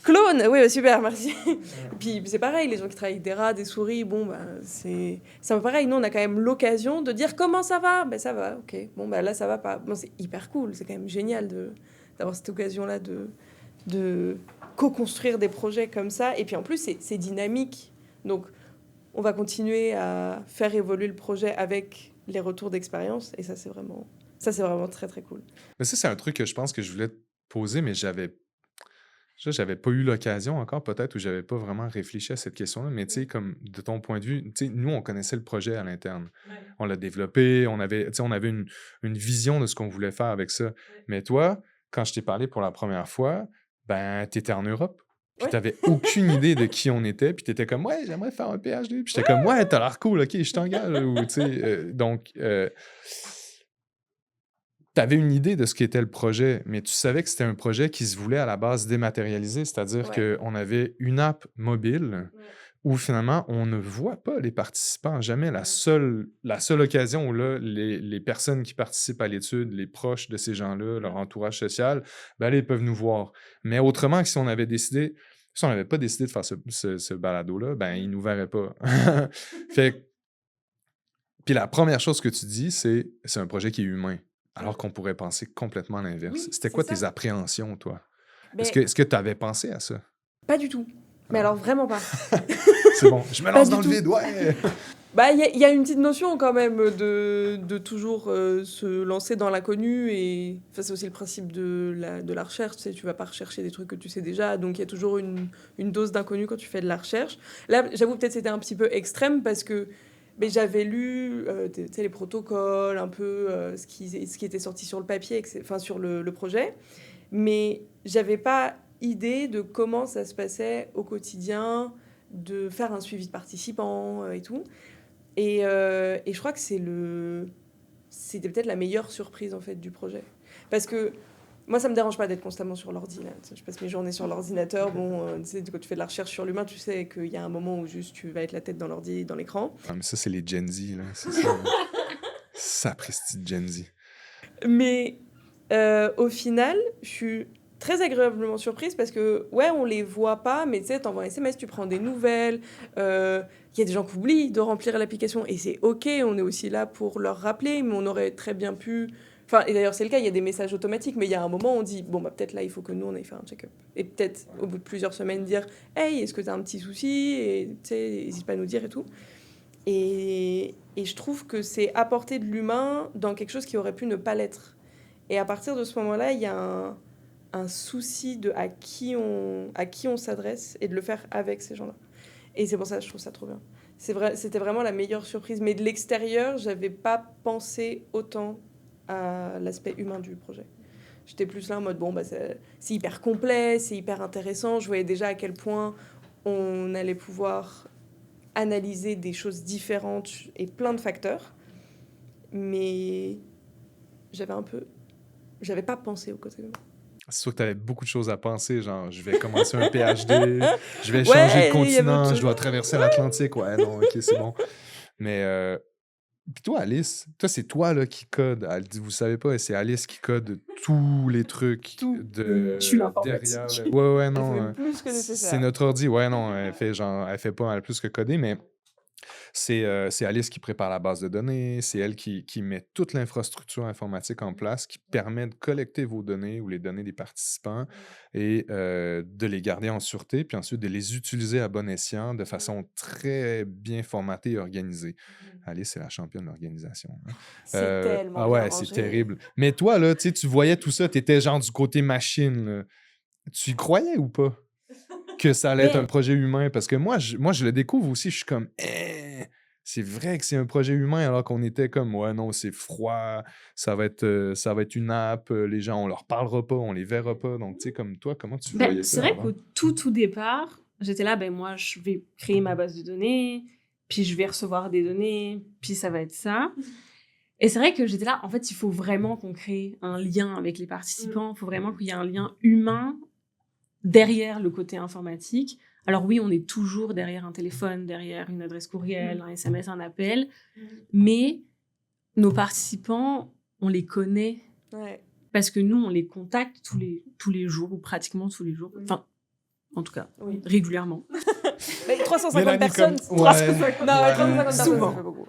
clone, oui, bah, super, merci. Et puis, c'est pareil, les gens qui travaillent avec des rats, des souris, bon, bah, c'est pareil. Nous, on a quand même l'occasion de dire comment ça va. Ben, ça va, ok. Bon, bah, là, ça va pas. Bon, c'est hyper cool. C'est quand même génial d'avoir cette occasion-là de co-construire des projets comme ça. Et puis, en plus, c'est dynamique. Donc, on va continuer à faire évoluer le projet avec les retours d'expérience. Et ça, c'est vraiment très, très cool. Mais ça, c'est un truc que je pense que je voulais te poser, mais j'avais pas eu l'occasion encore, peut-être, ou j'avais pas vraiment réfléchi à cette question-là. Mais tu sais, comme de ton point de vue, tu sais, nous, on connaissait le projet à l'interne. Ouais. On l'a développé, on avait une vision de ce qu'on voulait faire avec ça. Mais toi, quand je t'ai parlé pour la première fois, ben, tu étais en Europe. Puis Ouais. t'avais aucune idée de qui on était. Puis t'étais comme, ouais, j'aimerais faire un PhD. Puis j'étais comme, ouais, t'as l'air cool, OK, je t'engage. Ou, tu sais, donc, t'avais une idée de ce qu'était le projet, mais tu savais que c'était un projet qui se voulait à la base dématérialisé, c'est-à-dire Ouais. qu'on avait une app mobile Ouais. où finalement, on ne voit pas les participants. Jamais la seule occasion où là, les personnes qui participent à l'étude, les proches de ces gens-là, leur entourage social, ben là, ils peuvent nous voir. Mais autrement que si on n'avait pas décidé de faire ce balado-là, ben, ils ne nous verraient pas. Fait que- Puis la première chose que tu dis, c'est un projet qui est humain. Alors qu'on pourrait penser complètement l'inverse. Oui, C'était c'est quoi ça. tes appréhensions, toi? Mais Est-ce que tu avais pensé à ça? pas du tout. Mais alors, vraiment pas. C'est bon, je me Pas lance du dans le tout. vide, ouais! Bah, il y a une petite notion quand même de toujours se lancer dans l'inconnu. Et enfin, c'est aussi le principe de la recherche. Tu sais, tu vas pas rechercher des trucs que tu sais déjà. Donc, il y a toujours une dose d'inconnu quand tu fais de la recherche. Là, j'avoue, peut-être c'était un petit peu extrême parce que mais j'avais lu tu sais, les protocoles, un peu ce qui était sorti sur le papier, enfin sur le projet. Mais j'avais pas idée de comment ça se passait au quotidien, de faire un suivi de participants et tout. Et je crois que c'était peut-être la meilleure surprise en fait du projet. Parce que moi, ça me dérange pas d'être constamment sur l'ordi. Là. Je passe mes journées sur l'ordinateur. Bon, tu sais, quand tu fais de la recherche sur l'humain, tu sais qu'il y a un moment où juste tu vas être la tête dans l'ordi, dans l'écran. Ah, mais ça, c'est les Gen Z, là. C'est ça. Là. Sapristi de Gen Z. Mais au final, je suis très agréablement surprise parce que, ouais, on les voit pas, mais tu sais, t'envoies un SMS, tu prends des nouvelles. Il y a des gens qui oublient de remplir l'application et c'est OK, on est aussi là pour leur rappeler, mais on aurait très bien pu. Enfin, et d'ailleurs, c'est le cas, il y a des messages automatiques, mais il y a un moment où on dit, bon, bah, peut-être là, il faut que nous, on aille faire un check-up. Et peut-être, au bout de plusieurs semaines, dire, hey, est-ce que t'as un petit souci? Et tu sais, n'hésite pas à nous dire et tout. Et je trouve que c'est apporter de l'humain dans quelque chose qui aurait pu ne pas l'être. Et à partir de ce moment-là, il y a un souci de à qui on s'adresse et de le faire avec ces gens-là. Et c'est pour ça que je trouve ça trop bien. C'était vraiment la meilleure surprise. Mais de l'extérieur, j'avais pas pensé autant à l'aspect humain du projet. J'étais plus là en mode, bon, bah, c'est hyper complet, c'est hyper intéressant. Je voyais déjà à quel point on allait pouvoir analyser des choses différentes et plein de facteurs. Mais j'avais pas pensé au côté humain. C'est sûr que tu avais beaucoup de choses à penser, genre, je vais commencer un PhD, je vais changer de continent, je dois traverser l'Atlantique. Ouais, non, OK, c'est bon. Mais, puis toi, Alice, c'est toi là, qui code. Vous savez pas, c'est Alice qui code tous les trucs Tout. de Je suis l'informatique. derrière. Ouais, Elle non. fait plus que C'est nécessaire. notre ordi. Ouais, non, elle fait pas mal plus que coder, mais c'est Alice qui prépare la base de données, c'est elle qui met toute l'infrastructure informatique en place, qui permet de collecter vos données ou les données des participants et de les garder en sûreté, puis ensuite de les utiliser à bon escient de façon très bien formatée et organisée. Alice, c'est la championne de l'organisation. Hein. C'est tellement Ah bien ouais, c'est rangé. terrible. Mais toi, là, tu voyais tout ça, tu étais genre du côté machine. Là. Tu y croyais ou pas? Que ça allait être un projet humain, parce que moi, je le découvre aussi, je suis comme, c'est vrai que c'est un projet humain, alors qu'on était comme, ouais, non, c'est froid, ça va être une app, les gens, on leur parlera pas, on les verra pas, donc, tu sais, comme toi, comment tu voyais C'est ça vrai avant? qu'au tout départ, j'étais là, moi, je vais créer ma base de données, puis je vais recevoir des données, puis ça va être ça. Et c'est vrai que j'étais là, en fait, il faut vraiment qu'on crée un lien avec les participants, il faut vraiment qu'il y ait un lien humain derrière le côté informatique. Alors oui, on est toujours derrière un téléphone, derrière une adresse courriel, un SMS, un appel, mais Nos participants, on les connaît Ouais. parce que nous, on les contacte tous les jours ou pratiquement tous les jours. Enfin, en tout cas, Oui. régulièrement. Mais 350 Mélanie, personnes. comme- ouais. 350 non, ouais, 350 personnes, Souvent. ça fait beaucoup.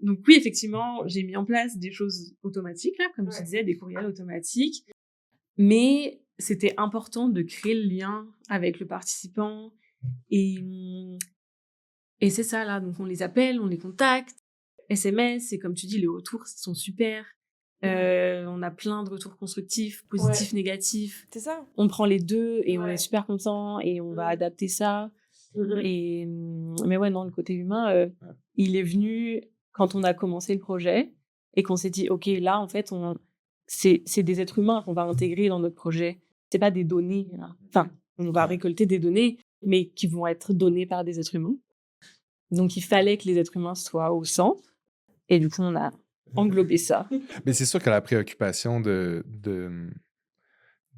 Donc oui, effectivement, j'ai mis en place des choses automatiques, là, comme tu Ouais. disais, des courriels automatiques. Mais c'était important de créer le lien avec le participant. Et c'est ça, là. Donc on les appelle, on les contacte. SMS, et comme tu dis, les retours, ils sont super. On a plein de retours constructifs, positifs, négatifs. C'est ça. On prend les deux et on Ouais. est super content et on va adapter ça. Et, mais ouais, non, le côté humain, il est venu quand on a commencé le projet et qu'on s'est dit, OK, là, en fait, c'est des êtres humains qu'on va intégrer dans notre projet. C'est pas des données, là. Enfin, on va récolter des données, mais qui vont être données par des êtres humains. Donc, il fallait que les êtres humains soient au centre. Et du coup, on a englobé ça. Mais c'est sûr que la préoccupation de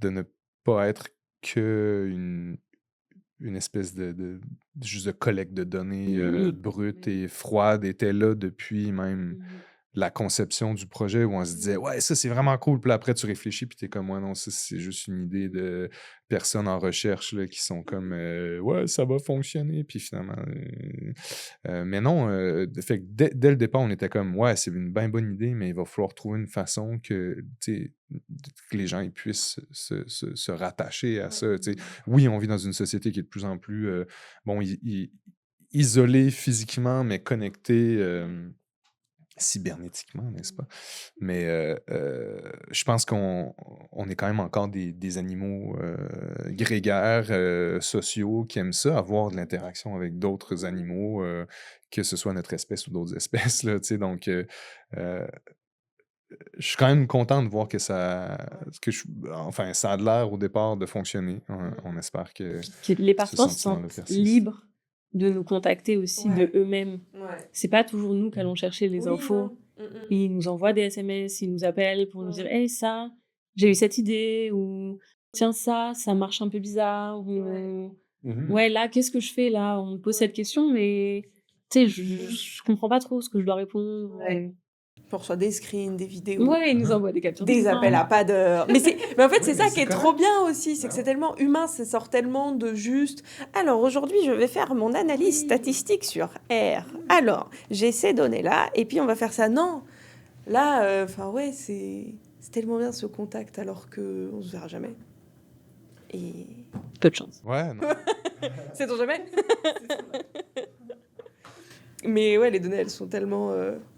ne pas être qu'une une espèce juste de collecte de données Oui. brutes et froides était là depuis même la conception du projet où on se disait ouais ça c'est vraiment cool puis là, après tu réfléchis puis t'es comme ouais non ça c'est juste une idée de personnes en recherche là, qui sont comme ouais ça va fonctionner puis finalement mais non fait que dès le départ on était comme ouais c'est une bien bonne idée mais il va falloir trouver une façon que tu sais que les gens ils puissent se rattacher à ça tu sais. Oui on vit dans une société qui est de plus en plus bon isolée physiquement mais connectée cybernétiquement, n'est-ce pas? Mais je pense qu'on est quand même encore des animaux grégaires, sociaux, qui aiment ça, avoir de l'interaction avec d'autres animaux, que ce soit notre espèce ou d'autres espèces, là, tu sais. Donc, je suis quand même content de voir que enfin, ça a l'air au départ de fonctionner. On espère que Les ce participants se sentiment-là sentent persiste. libres de nous contacter aussi Ouais. de eux-mêmes. Ouais. C'est pas toujours nous qui allons chercher les Oui, infos. non. Ils nous envoient des SMS, ils nous appellent pour nous Ouais. dire hey, ça, j'ai eu cette idée, ou tiens, ça marche un peu bizarre, ou Mhm. ouais, là, qu'est-ce que je fais là? On me pose cette question, mais tu sais, je comprends pas trop ce que je dois répondre. Ouais. On reçoit des screens, des vidéos. Ouais, ils nous envoient des captures Des d'écran. appels à pas d'heure. Mais en fait, c'est Oui, ça mais qui c'est est correct. trop bien aussi, c'est que c'est tellement humain, ça sort tellement de juste. Alors aujourd'hui, je vais faire mon analyse statistique sur R. Alors, j'ai ces données-là, et puis on va faire ça. Non, là, enfin ouais, c'est tellement bien ce contact alors que on se verra jamais. Et Peu de chance. Ouais, non. c'est ton jamais. Mais ouais, les données, elles sont tellement,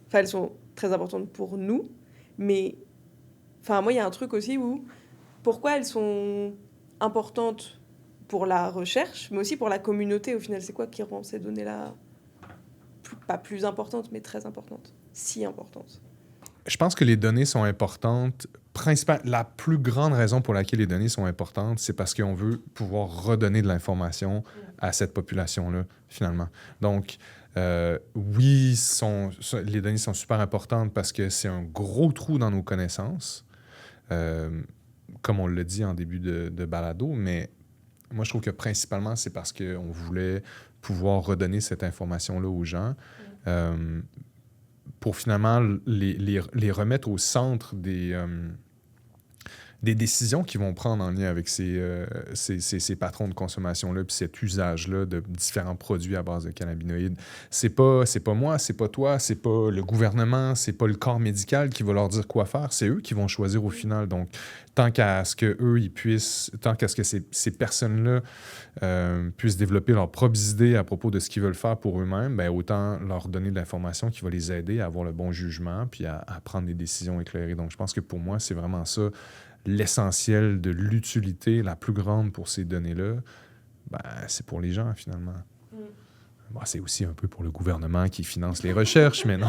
enfin, elles sont très importantes pour nous, mais enfin, moi, il y a un truc aussi où pourquoi elles sont importantes pour la recherche, mais aussi pour la communauté. Au final, c'est quoi qui rend ces données-là pas plus importantes, mais très importantes, si importantes? Je pense que les données sont importantes. La plus grande raison pour laquelle les données sont importantes, c'est parce qu'on veut pouvoir redonner de l'information à cette population-là, finalement. Donc, oui, les données sont super importantes parce que c'est un gros trou dans nos connaissances, comme on l'a dit en début de balado, mais moi, je trouve que principalement, c'est parce qu'on voulait pouvoir redonner cette information-là aux gens. Pour finalement les remettre au centre des décisions qu'ils vont prendre en lien avec ces patrons de consommation-là puis cet usage-là de différents produits à base de cannabinoïdes. C'est pas moi, c'est pas toi, c'est pas le gouvernement, c'est pas le corps médical qui va leur dire quoi faire, c'est eux qui vont choisir au final. Donc, tant qu'à ce que ces personnes-là puissent développer leurs propres idées à propos de ce qu'ils veulent faire pour eux-mêmes, ben autant leur donner de l'information qui va les aider à avoir le bon jugement puis à prendre des décisions éclairées. Donc, je pense que pour moi, c'est vraiment ça l'essentiel de l'utilité la plus grande pour ces données-là. Ben, c'est pour les gens, finalement. Bon, c'est aussi un peu pour le gouvernement qui finance les recherches, mais non.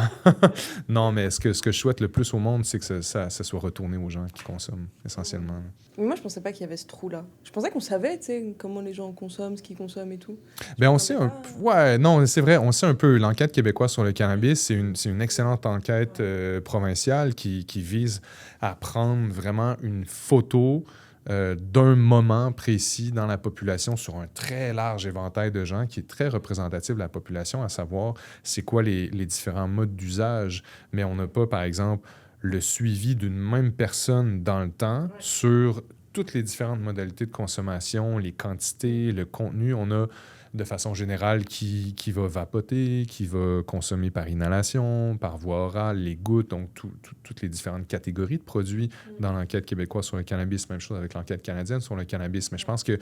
Non, mais ce que je souhaite le plus au monde, c'est que ça soit retourné aux gens qui consomment, essentiellement. Mais moi, je pensais pas qu'il y avait ce trou-là. Je pensais qu'on savait, tu sais, comment les gens consomment, ce qu'ils consomment et tout. Ben, on sait un peu. Ouais, non, c'est vrai, on sait un peu. L'enquête québécoise sur le cannabis, c'est une excellente enquête provinciale qui vise à prendre vraiment une photo d'un moment précis dans la population sur un très large éventail de gens qui est très représentatif de la population, à savoir c'est quoi les différents modes d'usage, mais on n'a pas, par exemple, le suivi d'une même personne dans le temps sur toutes les différentes modalités de consommation, les quantités, le contenu. On a de façon générale qui va vapoter, qui va consommer par inhalation, par voie orale, les gouttes, donc toutes les différentes catégories de produits dans l'enquête québécoise sur le cannabis. Même chose avec l'enquête canadienne sur le cannabis. Mais je pense que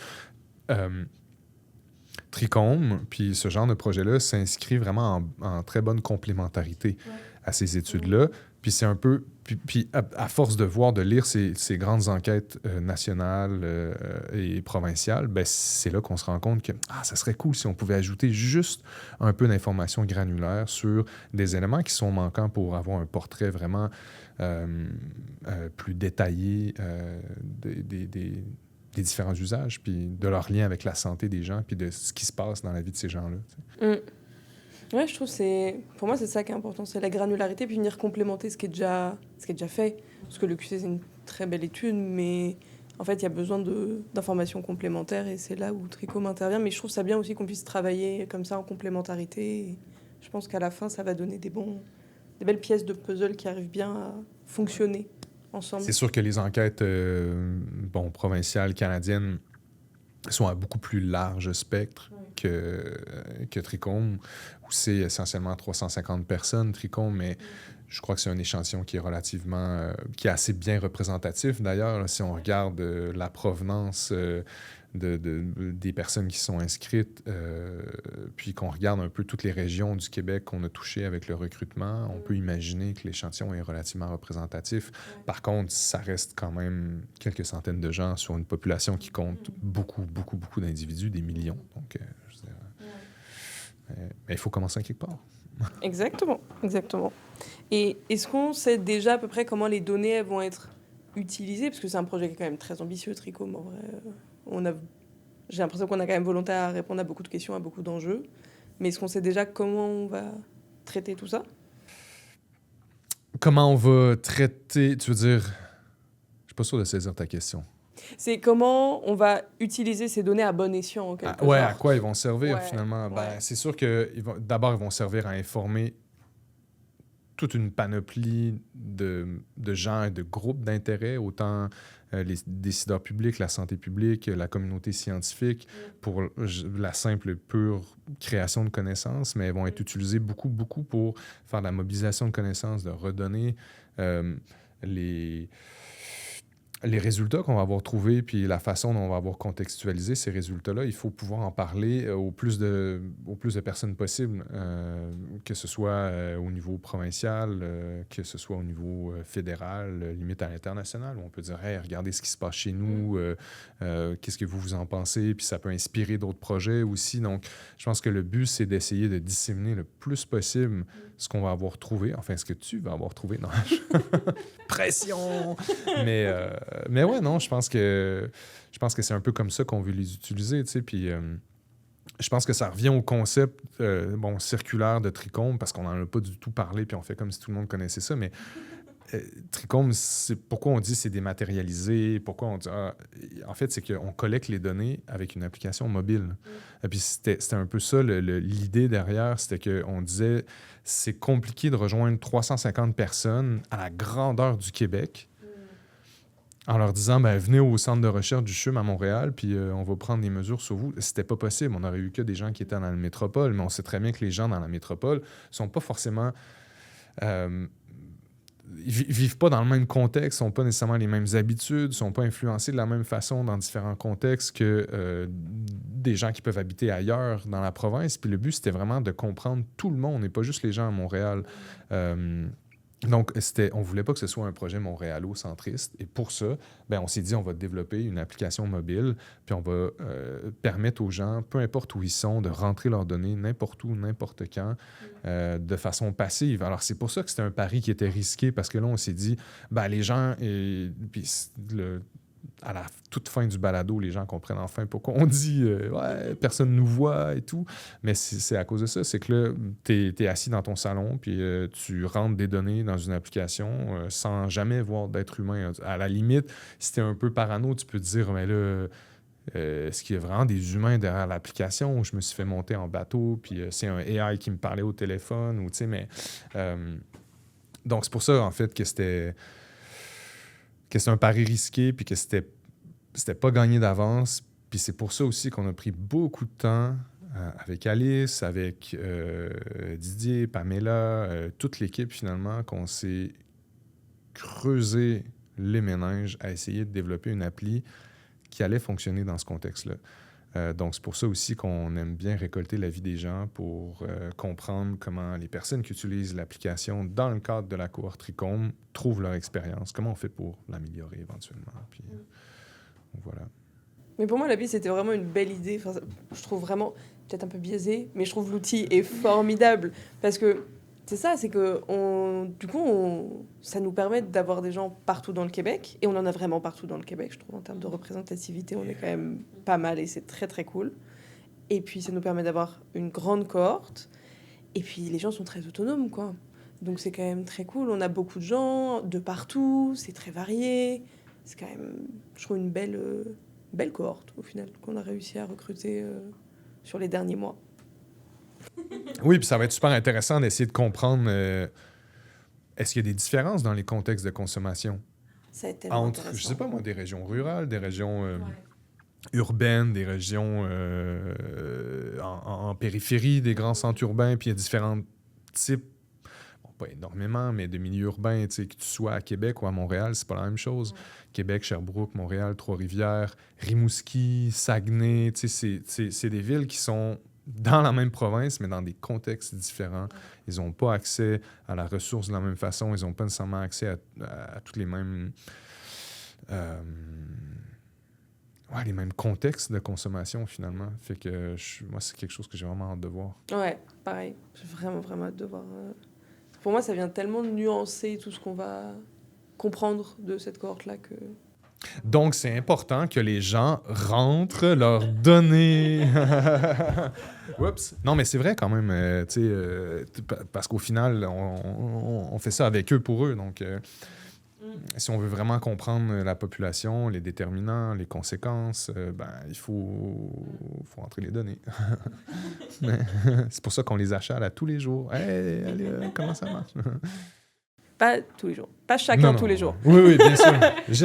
Trichome, puis ce genre de projet-là s'inscrit vraiment en très bonne complémentarité à ces études-là. Puis c'est un peu... Puis à force de voir, de lire ces grandes enquêtes nationales et provinciales, ben c'est là qu'on se rend compte que ça serait cool si on pouvait ajouter juste un peu d'informations granulaires sur des éléments qui sont manquants pour avoir un portrait vraiment plus détaillé des différents usages, puis de leur lien avec la santé des gens, puis de ce qui se passe dans la vie de ces gens-là. Ouais, je trouve pour moi, c'est ça qui est important, c'est la granularité, puis venir complémenter ce qui est déjà fait. Parce que le QC, c'est une très belle étude, mais en fait, il y a besoin d'informations complémentaires, et c'est là où Trichome intervient. Mais je trouve ça bien aussi qu'on puisse travailler comme ça en complémentarité. Et je pense qu'à la fin, ça va donner des belles pièces de puzzle qui arrivent bien à fonctionner ensemble. C'est sûr que les enquêtes provinciales canadiennes sont à beaucoup plus large spectre que Trichome, où c'est essentiellement 350 personnes, Trichome, mais je crois que c'est un échantillon qui est relativement... qui est assez bien représentatif, d'ailleurs, là, si on regarde la provenance des personnes qui sont inscrites, puis qu'on regarde un peu toutes les régions du Québec qu'on a touchées avec le recrutement, on peut imaginer que l'échantillon est relativement représentatif. Par contre, ça reste quand même quelques centaines de gens sur une population qui compte beaucoup, beaucoup, beaucoup d'individus, des millions. Donc, je veux dire, mais il faut commencer à quelque part. Exactement. Et est-ce qu'on sait déjà à peu près comment les données elles vont être utilisées? Parce que c'est un projet qui est quand même très ambitieux, Trichome, en vrai. J'ai l'impression qu'on a quand même volonté à répondre à beaucoup de questions, à beaucoup d'enjeux. Mais est-ce qu'on sait déjà comment on va traiter tout ça? Comment on va traiter... Tu veux dire... Je suis pas sûr de saisir ta question. C'est comment on va utiliser ces données à bon escient, en quelque sorte. À quoi ils vont servir, finalement? Ben, c'est sûr que d'abord, ils vont servir à informer toute une panoplie de gens et de groupes d'intérêt, autant les décideurs publics, la santé publique, la communauté scientifique, pour la simple, pure création de connaissances, mais elles vont être utilisées beaucoup, beaucoup pour faire de la mobilisation de connaissances, de redonner les résultats qu'on va avoir trouvés, puis la façon dont on va avoir contextualisé ces résultats-là. Il faut pouvoir en parler au plus de personnes possible, que ce soit au niveau provincial, que ce soit au niveau fédéral, limite à l'international, où on peut dire « Hey, regardez ce qui se passe chez nous, qu'est-ce que vous en pensez? » Puis ça peut inspirer d'autres projets aussi. Donc, je pense que le but, c'est d'essayer de disséminer le plus possible ce qu'on va avoir trouvé, enfin, ce que tu vas avoir trouvé. Non. Pression! Mais ouais, non, je pense que c'est un peu comme ça qu'on veut les utiliser, tu sais, puis je pense que ça revient au concept circulaire de Trichome, parce qu'on n'en a pas du tout parlé, puis on fait comme si tout le monde connaissait ça, mais Trichome, pourquoi on dit c'est dématérialisé, pourquoi on dit... en fait, c'est qu'on collecte les données avec une application mobile. Et puis c'était un peu ça, l'idée derrière, c'était qu'on disait c'est compliqué de rejoindre 350 personnes à la grandeur du Québec en leur disant venez au centre de recherche du CHUM à Montréal, puis on va prendre des mesures sur vous. C'était pas possible. On aurait eu que des gens qui étaient dans la métropole, mais on sait très bien que les gens dans la métropole sont pas forcément... vivent pas dans le même contexte, sont pas nécessairement les mêmes habitudes, sont pas influencés de la même façon dans différents contextes que des gens qui peuvent habiter ailleurs dans la province. Puis le but, c'était vraiment de comprendre tout le monde et pas juste les gens à Montréal. Donc, on voulait pas que ce soit un projet montréalo-centriste. Et pour ça, on s'est dit, on va développer une application mobile, puis on va permettre aux gens, peu importe où ils sont, de rentrer leurs données n'importe où, n'importe quand, de façon passive. Alors, c'est pour ça que c'était un pari qui était risqué, parce que là, on s'est dit, les gens... puis à la toute fin du balado, les gens comprennent enfin pourquoi on dit ouais, personne nous voit et tout. Mais c'est à cause de ça. C'est que là, tu es assis dans ton salon, puis tu rentres des données dans une application sans jamais voir d'être humain. À la limite, si tu es un peu parano, tu peux te dire, mais là, est-ce qu'il y a vraiment des humains derrière l'application où je me suis fait monter en bateau, puis c'est un AI qui me parlait au téléphone, ou tu sais, mais... donc, c'est pour ça, en fait, que c'était un pari risqué, puis que c'était pas gagné d'avance. Puis c'est pour ça aussi qu'on a pris beaucoup de temps avec Alice, avec Didier, Pamela, toute l'équipe, finalement, qu'on s'est creusé les méninges à essayer de développer une appli qui allait fonctionner dans ce contexte-là. Donc, c'est pour ça aussi qu'on aime bien récolter l'avis des gens pour comprendre comment les personnes qui utilisent l'application dans le cadre de la cohorte Tricom trouvent leur expérience, comment on fait pour l'améliorer éventuellement. Puis, voilà. Mais pour moi, l'appli, c'était vraiment une belle idée. Enfin, je trouve vraiment, peut-être un peu biaisé, mais je trouve l'outil est formidable. Parce que c'est ça, c'est que ça nous permet d'avoir des gens partout dans le Québec. Et on en a vraiment partout dans le Québec, je trouve. En termes de représentativité, on est quand même pas mal et c'est très, très cool. Et puis, ça nous permet d'avoir une grande cohorte. Et puis, les gens sont très autonomes, quoi. Donc, c'est quand même très cool. On a beaucoup de gens de partout. C'est très varié. C'est quand même, je trouve, une belle cohorte, au final, qu'on a réussi à recruter sur les derniers mois. Oui, puis ça va être super intéressant d'essayer de comprendre est-ce qu'il y a des différences dans les contextes de consommation Ça va être tellement entre, je sais pas moi, des régions rurales, des régions urbaines, des régions en périphérie, des grands centres urbains, puis il y a différents types, bon, pas énormément, mais de milieux urbains, tu sais, que tu sois à Québec ou à Montréal, c'est pas la même chose. Québec, Sherbrooke, Montréal, Trois-Rivières, Rimouski, Saguenay, tu sais, c'est des villes qui sont dans la même province, mais dans des contextes différents. Ils n'ont pas accès à la ressource de la même façon. Ils n'ont pas nécessairement accès à tous les mêmes... les mêmes contextes de consommation, finalement. Fait que moi, c'est quelque chose que j'ai vraiment hâte de voir. Ouais, pareil. J'ai vraiment, vraiment hâte de voir. Pour moi, ça vient tellement de nuancer tout ce qu'on va comprendre de cette cohorte-là que... Donc, c'est important que les gens rentrent leurs données. Oups. Non, mais c'est vrai quand même, parce qu'au final, on fait ça avec eux pour eux. Donc, si on veut vraiment comprendre la population, les déterminants, les conséquences, il faut entrer les données. C'est pour ça qu'on les achète à tous les jours. Hey, allez, comment ça marche? Pas tous les jours. Pas chacun tous les jours. Oui, bien sûr.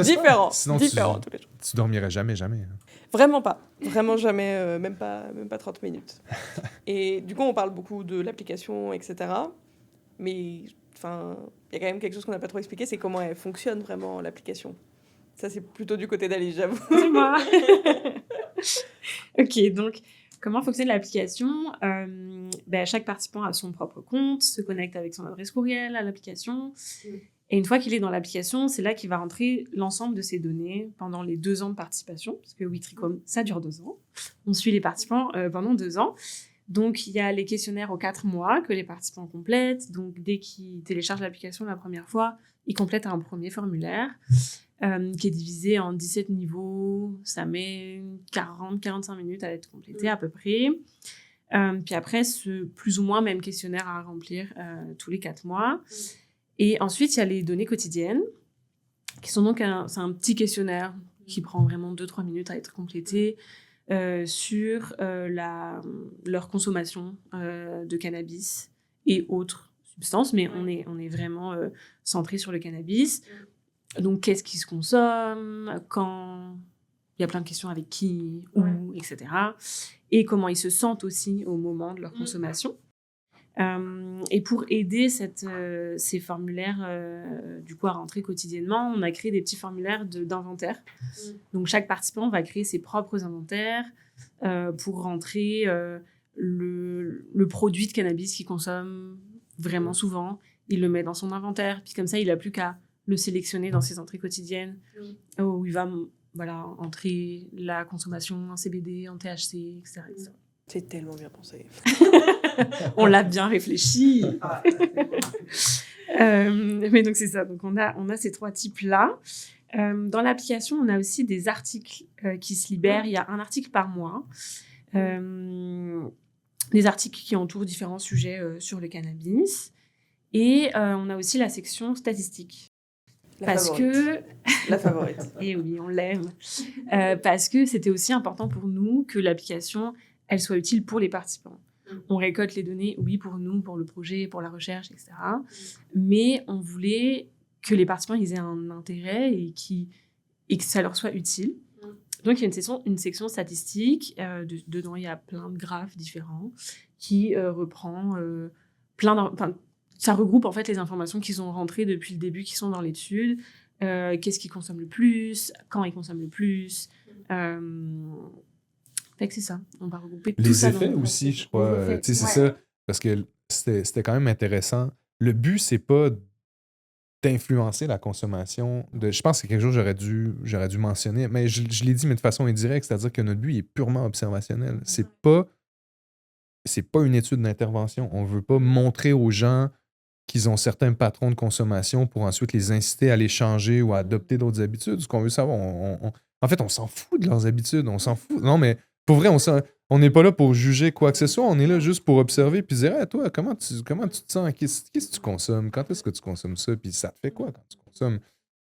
Différent. Sinon, différent tous les jours. Tu dormirais jamais. Vraiment pas. Vraiment jamais, même pas 30 minutes. Et du coup, on parle beaucoup de l'application, etc. Mais enfin, il y a quand même quelque chose qu'on n'a pas trop expliqué, c'est comment elle fonctionne vraiment, l'application. Ça, c'est plutôt du côté d'Alice, j'avoue. C'est moi. Ok, donc... Comment fonctionne l'application? Chaque participant a son propre compte, se connecte avec son adresse courriel à l'application. Et une fois qu'il est dans l'application, c'est là qu'il va rentrer l'ensemble de ses données pendant les 2 ans de participation. Parce que Tricom, ça dure 2 ans. On suit les participants pendant 2 ans. Donc, il y a les questionnaires aux 4 mois que les participants complètent. Donc, dès qu'ils téléchargent l'application la première fois, ils complètent un premier formulaire. Qui est divisé en 17 niveaux. Ça met 40-45 minutes à être complété à peu près. Puis après, ce plus ou moins même questionnaire à remplir tous les 4 mois. Et ensuite, il y a les données quotidiennes, qui sont donc c'est un petit questionnaire qui prend vraiment 2-3 minutes à être complété sur leur consommation de cannabis et autres substances. Mais on est vraiment centré sur le cannabis. Donc, qu'est-ce qui se consomme, quand... Il y a plein de questions avec qui, où, etc. Et comment ils se sentent aussi au moment de leur consommation. Et pour aider ces formulaires du coup, à rentrer quotidiennement, on a créé des petits formulaires d'inventaire. Donc, chaque participant va créer ses propres inventaires pour rentrer le produit de cannabis qu'il consomme vraiment souvent. Il le met dans son inventaire, puis comme ça, il n'a plus qu'à le sélectionner dans ses entrées quotidiennes, où il va entrer la consommation en CBD, en THC, etc. C'est tellement bien pensé. On l'a bien réfléchi. Mais donc, c'est ça. Donc, on a ces 3 types-là. Dans l'application, on a aussi des articles qui se libèrent. Il y a un article par mois. Des articles qui entourent différents sujets sur le cannabis. Et on a aussi la section statistiques. La favorite. La favorite. Et oui, on l'aime. Parce que c'était aussi important pour nous que l'application, elle soit utile pour les participants. On récolte les données, oui, pour nous, pour le projet, pour la recherche, etc. Mais on voulait que les participants ils aient un intérêt et que ça leur soit utile. Donc, il y a une section statistique. Dedans, il y a plein de graphes différents qui reprend ça regroupe en fait les informations qui sont rentrées depuis le début, qui sont dans l'étude. Qu'est-ce qu'ils consomment le plus, quand ils consomment le plus. Fait que c'est ça. On va regrouper tout ça. Les effets aussi, je crois. Tu sais, c'est ça. Parce que c'était quand même intéressant. Le but, c'est pas d'influencer la consommation. Je pense que c'est quelque chose que j'aurais dû mentionner, mais je l'ai dit, mais de façon indirecte, c'est-à-dire que notre but est purement observationnel. C'est pas une étude d'intervention. On veut pas montrer aux gens qu'ils ont certains patrons de consommation pour ensuite les inciter à les changer ou à adopter d'autres habitudes. Ce qu'on veut savoir, en fait, on s'en fout de leurs habitudes. On s'en fout. Non, mais pour vrai, on n'est pas là pour juger quoi que ce soit. On est là juste pour observer puis dire hey, toi, comment tu te sens? Qu'est-ce que tu consommes? Quand est-ce que tu consommes ça? Puis ça te fait quoi quand tu consommes?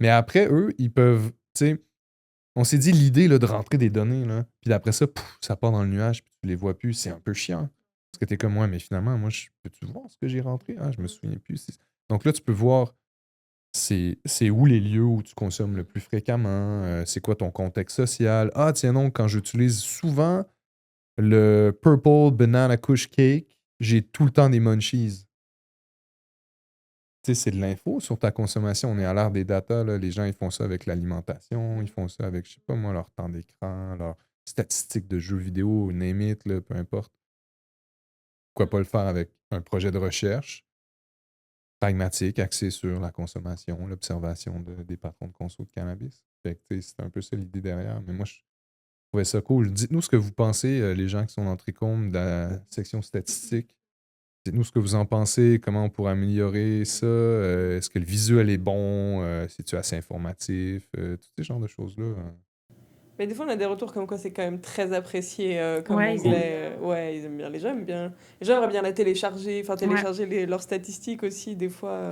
Mais après, eux, ils peuvent, tu sais, on s'est dit l'idée là, de rentrer des données, là, puis après ça, ça part dans le nuage, puis tu les vois plus. C'est un peu chiant. Parce que t'es comme moi, mais finalement, moi, peux-tu voir ce que j'ai rentré? Ah, je me souviens plus. Donc là, tu peux voir c'est où les lieux où tu consommes le plus fréquemment, c'est quoi ton contexte social. Ah, tiens donc, quand j'utilise souvent le Purple Banana Kush Cake, j'ai tout le temps des munchies. Tu sais, c'est de l'info sur ta consommation. On est à l'ère des data. Là. Les gens, ils font ça avec l'alimentation. Ils font ça avec, je sais pas moi, leur temps d'écran, leurs statistiques de jeux vidéo, name it, là, peu importe. Pourquoi pas le faire avec un projet de recherche pragmatique, axé sur la consommation, l'observation des patrons de conso de cannabis. Fait que, c'est un peu ça l'idée derrière. Mais moi, je trouvais ça cool. Dites-nous ce que vous pensez, les gens qui sont dans Tricom, de la section statistique. Dites-nous ce que vous en pensez, comment on pourrait améliorer ça. Est-ce que le visuel est bon? C'est-tu assez informatif? Tous ces genres de choses-là. Mais des fois, on a des retours comme quoi c'est quand même très apprécié comme Ouais, onglet. Ouais, ils aiment bien. Les gens aiment bien. Les gens aimeraient bien la télécharger, enfin télécharger leurs statistiques aussi, des fois.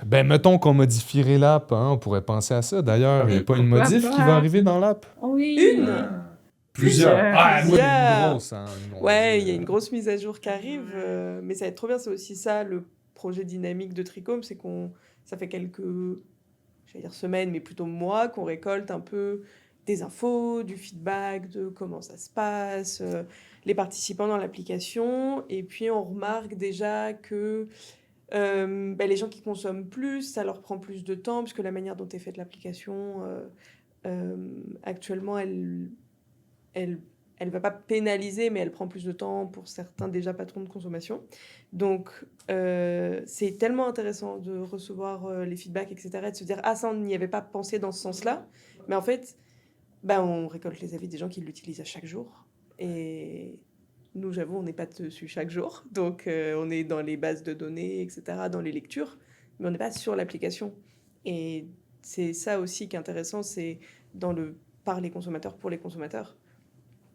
Ben, mettons qu'on modifierait l'app. Hein, on pourrait penser à ça. D'ailleurs, il n'y a pas une modif qui va arriver dans l'app? Oui. Une Plusieurs. Ah, moi, Plusieurs. une grosse. Hein, Ouais, il y a une grosse mise à jour qui arrive, mais ça va être trop bien. C'est aussi ça, le projet dynamique de Tricom, c'est ça fait quelques, j'allais dire semaines, mais plutôt mois, qu'on récolte un peu des infos, du feedback de comment ça se passe, les participants dans l'application, et puis on remarque déjà que les gens qui consomment plus, ça leur prend plus de temps, puisque la manière dont est faite l'application, actuellement, elle va pas pénaliser, mais elle prend plus de temps pour certains déjà patrons de consommation. Donc, c'est tellement intéressant de recevoir les feedbacks, etc., et de se dire « Ah, ça, on n'y avait pas pensé dans ce sens-là. » Mais en fait, on récolte les avis des gens qui l'utilisent à chaque jour. Et nous, j'avoue, on n'est pas dessus chaque jour. Donc, on est dans les bases de données, etc., dans les lectures, mais on n'est pas sur l'application. Et c'est ça aussi qui est intéressant, c'est par les consommateurs, pour les consommateurs.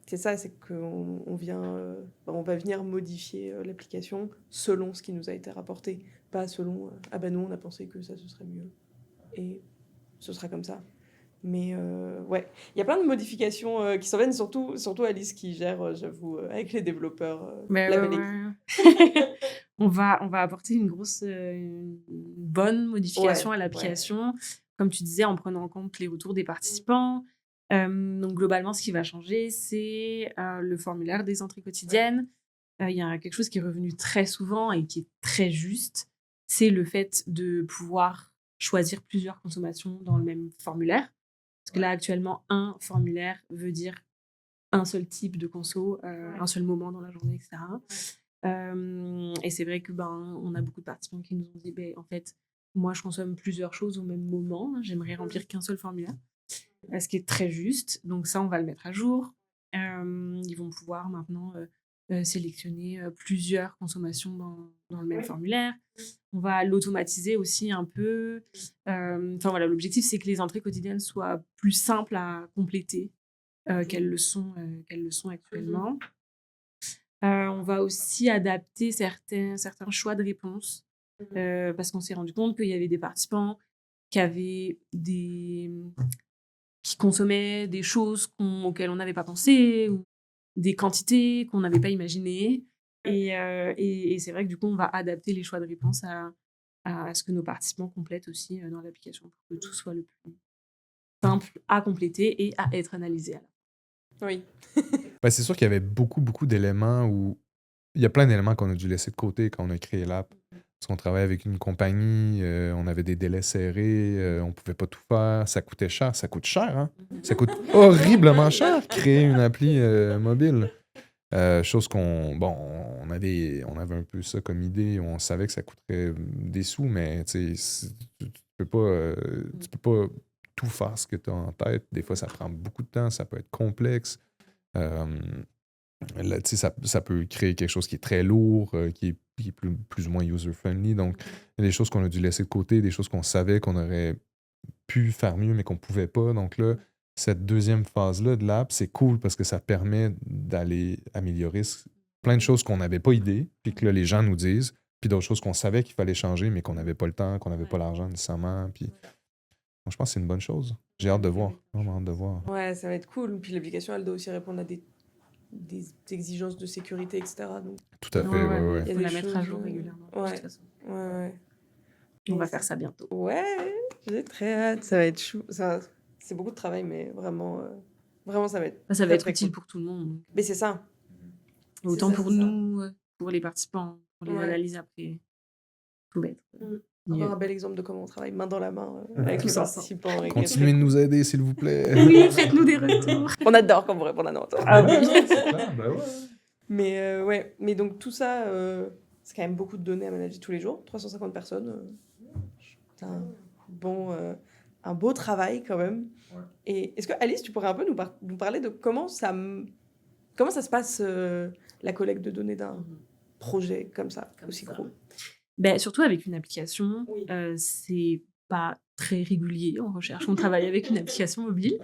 C'est ça, c'est qu'on on va venir modifier l'application selon ce qui nous a été rapporté. Pas selon nous, on a pensé que ça, ce serait mieux. Et ce sera comme ça. Mais ouais, il y a plein de modifications qui s'en viennent, surtout Alice qui gère, j'avoue, avec les développeurs la belle équipe. On va apporter une bonne modification à l'application, comme tu disais, en prenant en compte les retours des participants. Donc globalement, ce qui va changer, c'est le formulaire des entrées quotidiennes. Il y a quelque chose qui est revenu très souvent et qui est très juste, c'est le fait de pouvoir choisir plusieurs consommations dans le même formulaire. Parce que là, actuellement, un formulaire veut dire un seul type de conso, un seul moment dans la journée, etc. Et c'est vrai que on a beaucoup de participants qui nous ont dit en fait, moi, je consomme plusieurs choses au même moment. J'aimerais remplir qu'un seul formulaire. Ce qui est très juste. Donc ça, on va le mettre à jour. Ils vont pouvoir maintenant sélectionner plusieurs consommations dans le même formulaire. On va l'automatiser aussi un peu. Enfin voilà, l'objectif, c'est que les entrées quotidiennes soient plus simples à compléter qu'elles le sont actuellement. On va aussi adapter certains choix de réponses parce qu'on s'est rendu compte qu'il y avait des participants qui consommaient des choses auxquelles on n'avait pas pensé ou des quantités qu'on n'avait pas imaginées. Et c'est vrai que du coup, on va adapter les choix de réponses à ce que nos participants complètent aussi dans l'application pour que tout soit le plus simple à compléter et à être analysé à la fin. Oui. Ben, c'est sûr qu'il y avait beaucoup, beaucoup d'éléments où il y a plein d'éléments qu'on a dû laisser de côté quand on a créé l'app. Parce qu'on travaillait avec une compagnie, on avait des délais serrés, on pouvait pas tout faire, ça coûtait cher. Ça coûte cher, hein? Ça coûte horriblement cher créer une appli mobile. Chose on avait un peu ça comme idée, on savait que ça coûterait des sous, mais tu peux pas tout faire ce que tu as en tête. Des fois, ça prend beaucoup de temps, ça peut être complexe. Là, ça peut créer quelque chose qui est très lourd, qui est plus ou moins user-friendly. Donc, il y a des choses qu'on a dû laisser de côté, des choses qu'on savait qu'on aurait pu faire mieux, mais qu'on ne pouvait pas. Donc là, cette deuxième phase-là de l'app, c'est cool parce que ça permet d'aller améliorer plein de choses qu'on n'avait pas idée, puis que là, les gens nous disent, puis d'autres choses qu'on savait qu'il fallait changer, mais qu'on n'avait pas le temps, qu'on n'avait pas l'argent nécessairement. Puis, donc, je pense que c'est une bonne chose. J'ai hâte de voir. Vraiment hâte de voir. Ouais, ça va être cool. Puis l'application, elle doit aussi répondre à des exigences de sécurité, etc. Donc, Tout à fait, ouais. Il faut la mettre à jour régulièrement. De toute façon. Ouais. On va faire ça bientôt. Ouais, j'ai très hâte. Ça va être chou. C'est beaucoup de travail, mais vraiment, ça va être. Ça va être utile pour tout le monde. Mais c'est ça. Autant pour nous, pour les participants, pour les analyses après. Tout va être. Encore un bel exemple de comment on travaille main dans la main avec les participants. Continuez de nous aider, s'il vous plaît. Oui, faites-nous des retours. On adore quand vous répondez à nos retours. Ah oui. Ben ouais. Mais ouais, mais donc tout ça, c'est quand même beaucoup de données à manager tous les jours. 350 personnes. C'est un beau travail quand même. Ouais. Et est-ce que Alice, tu pourrais un peu nous parler de comment ça se passe la collecte de données d'un projet comme ça, aussi gros? Ben, surtout avec une application, c'est pas très régulier en recherche. On travaille avec une application mobile.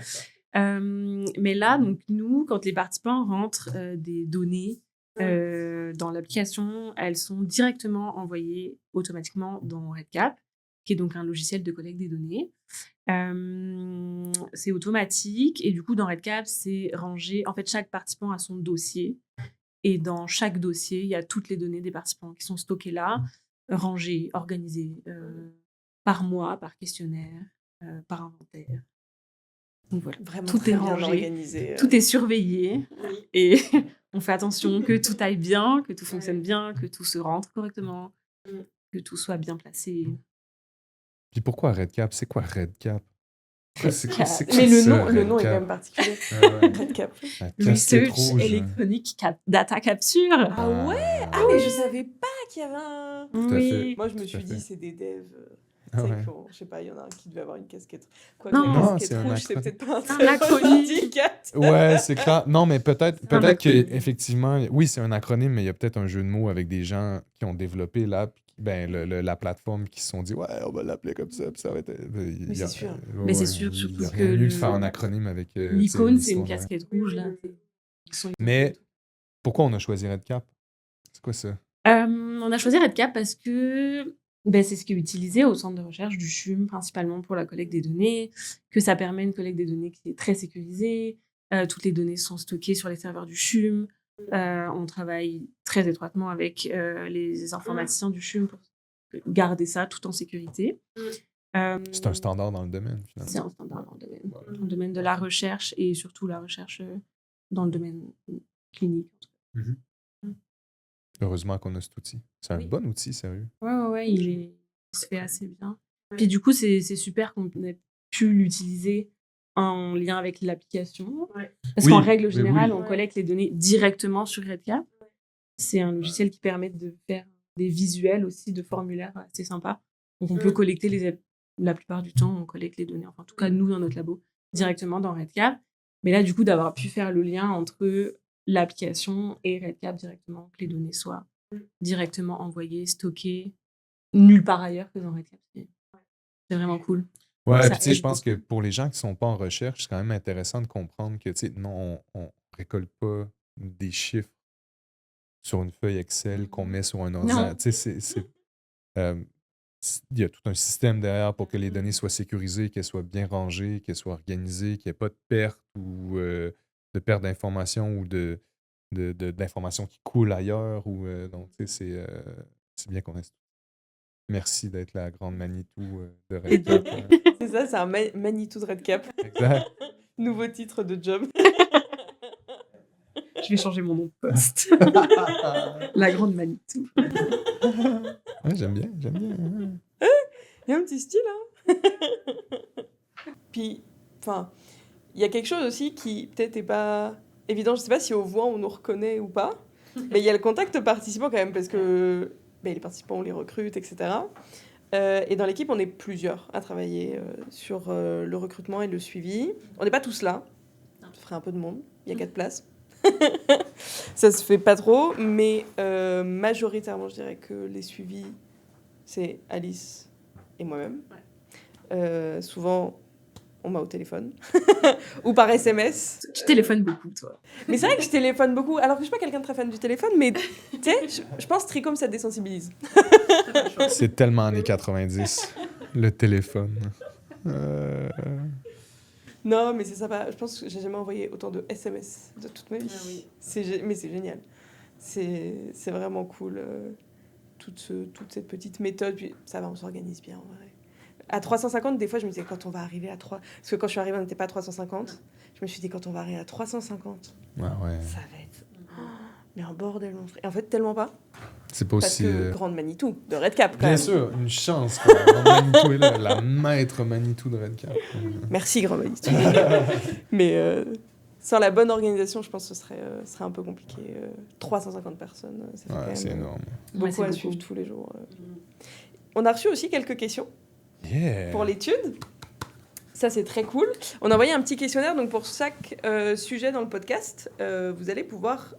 Mais là, donc nous, quand les participants rentrent des données dans l'application, elles sont directement envoyées automatiquement dans RedCap, qui est donc un logiciel de collecte des données. C'est automatique et du coup, dans RedCap, c'est rangé. En fait, chaque participant a son dossier et dans chaque dossier, il y a toutes les données des participants qui sont stockées là, rangées, organisées par mois, par questionnaire, par inventaire. Donc voilà, vraiment tout est rangé, organisé, tout est surveillé et on fait attention que tout aille bien, que tout fonctionne bien, que tout se rentre correctement, que tout soit bien placé. Puis pourquoi RedCap? C'est quoi RedCap? Mais le nom est quand même particulier. RedCap. Research Electronic Data Capture. Ah ouais? Ah mais je savais pas qu'il y avait un... Oui. Moi je me suis dit c'est des devs... je sais pas, il y en a un qui devait avoir une casquette. Quoi, non, casquette rouge, c'est peut-être pas un acronyme. Ouais, c'est clair. Non, mais peut-être qu'effectivement, oui, c'est un acronyme, mais il y a peut-être un jeu de mots avec des gens qui ont développé l'app, la plateforme, qui se sont dit, ouais, on va l'appeler comme ça, puis ça va être. Mais c'est sûr. Mais c'est sûr, surtout que. Il y a mieux de faire un acronyme avec. L'icône, c'est une casquette rouge, là. Mais pourquoi on a choisi RedCap? C'est quoi ça? On a choisi RedCap parce que c'est ce qui est utilisé au centre de recherche du CHUM, principalement pour la collecte des données, que ça permet une collecte des données qui est très sécurisée. Toutes les données sont stockées sur les serveurs du CHUM. On travaille très étroitement avec les informaticiens du CHUM pour garder ça tout en sécurité. C'est un standard dans le domaine, finalement. C'est un standard dans le domaine. Dans le domaine de la recherche et surtout la recherche dans le domaine clinique. Heureusement qu'on a cet outil. C'est un bon outil, sérieux. Ouais, il se fait assez bien. Puis du coup, c'est super qu'on ait pu l'utiliser en lien avec l'application. Parce qu'en règle générale, on collecte les données directement sur RedCap. C'est un logiciel qui permet de faire des visuels aussi de formulaires assez sympas. Donc on peut collecter la plupart du temps, on collecte les données, enfin en tout cas nous dans notre labo, directement dans RedCap. Mais là, du coup, d'avoir pu faire le lien entre l'application et Redcap directement, que les données soient directement envoyées, stockées, nulle part ailleurs que dans Redcap. C'est vraiment cool. Ouais, Ça puis tu sais, je aide pense que beaucoup. pour les gens qui sont pas en recherche, c'est quand même intéressant de comprendre que, tu sais, non, on récolte pas des chiffres sur une feuille Excel qu'on met sur un ordinateur. Non. Tu sais, euh, il y a tout un système derrière pour que les données soient sécurisées, qu'elles soient bien rangées, qu'elles soient organisées, qu'il n'y ait pas de perte ou de perte d'informations ou d'informations qui coulent ailleurs. Donc, tu sais, c'est bien qu'on ait. Merci d'être la grande Manitou de Redcap. C'est ça, c'est un Manitou de Redcap. Exact. Nouveau titre de job. Je vais changer mon nom de poste. La grande Manitou. Ouais, j'aime bien. Il y a un petit style, hein. Puis, enfin, il y a quelque chose aussi qui peut-être n'est pas évident. Je sais pas si aux voix on nous reconnaît ou pas, mais il y a le contact participant quand même, parce que les participants, on les recrute, etc. Et dans l'équipe, on est plusieurs à travailler sur le recrutement et le suivi. On n'est pas tous là. Ça ferait un peu de monde. Il y a 4 places. Ça se fait pas trop, mais majoritairement, je dirais que les suivis, c'est Alice et moi-même. Souvent, on m'a au téléphone ou par SMS. Tu téléphones beaucoup, toi. Mais c'est vrai que je téléphone beaucoup, alors que je suis pas quelqu'un de très fan du téléphone, mais tu sais, je pense que Tricom, ça désensibilise. C'est tellement années 90, le téléphone. Non, mais c'est sympa. Je pense que j'ai jamais envoyé autant de SMS de toute ma vie. Ah oui. Mais c'est génial. C'est vraiment cool. Toute cette petite méthode. Puis ça va, on s'organise bien en vrai. À 350, des fois, je me disais quand on va arriver à 3. Parce que quand je suis arrivée, on n'était pas à 350. Je me suis dit quand on va arriver à 350, Ouais. ça va être. Mais un bordel monstre. Et en fait, tellement pas. C'est pas Parce aussi. que Grande Manitou, de Redcap, quand Bien même. sûr, une chance. Quoi. Manitou est là, la maître Manitou de Redcap. Merci, Grand Manitou. Mais sans la bonne organisation, je pense que ce serait un peu compliqué. 350 personnes, ça fait quand Ouais, même c'est énorme. beaucoup c'est à beaucoup. suivre tous les jours. On a reçu aussi quelques questions Yeah. pour l'étude. Ça, c'est très cool. On a envoyé un petit questionnaire, donc pour chaque sujet dans le podcast, vous allez pouvoir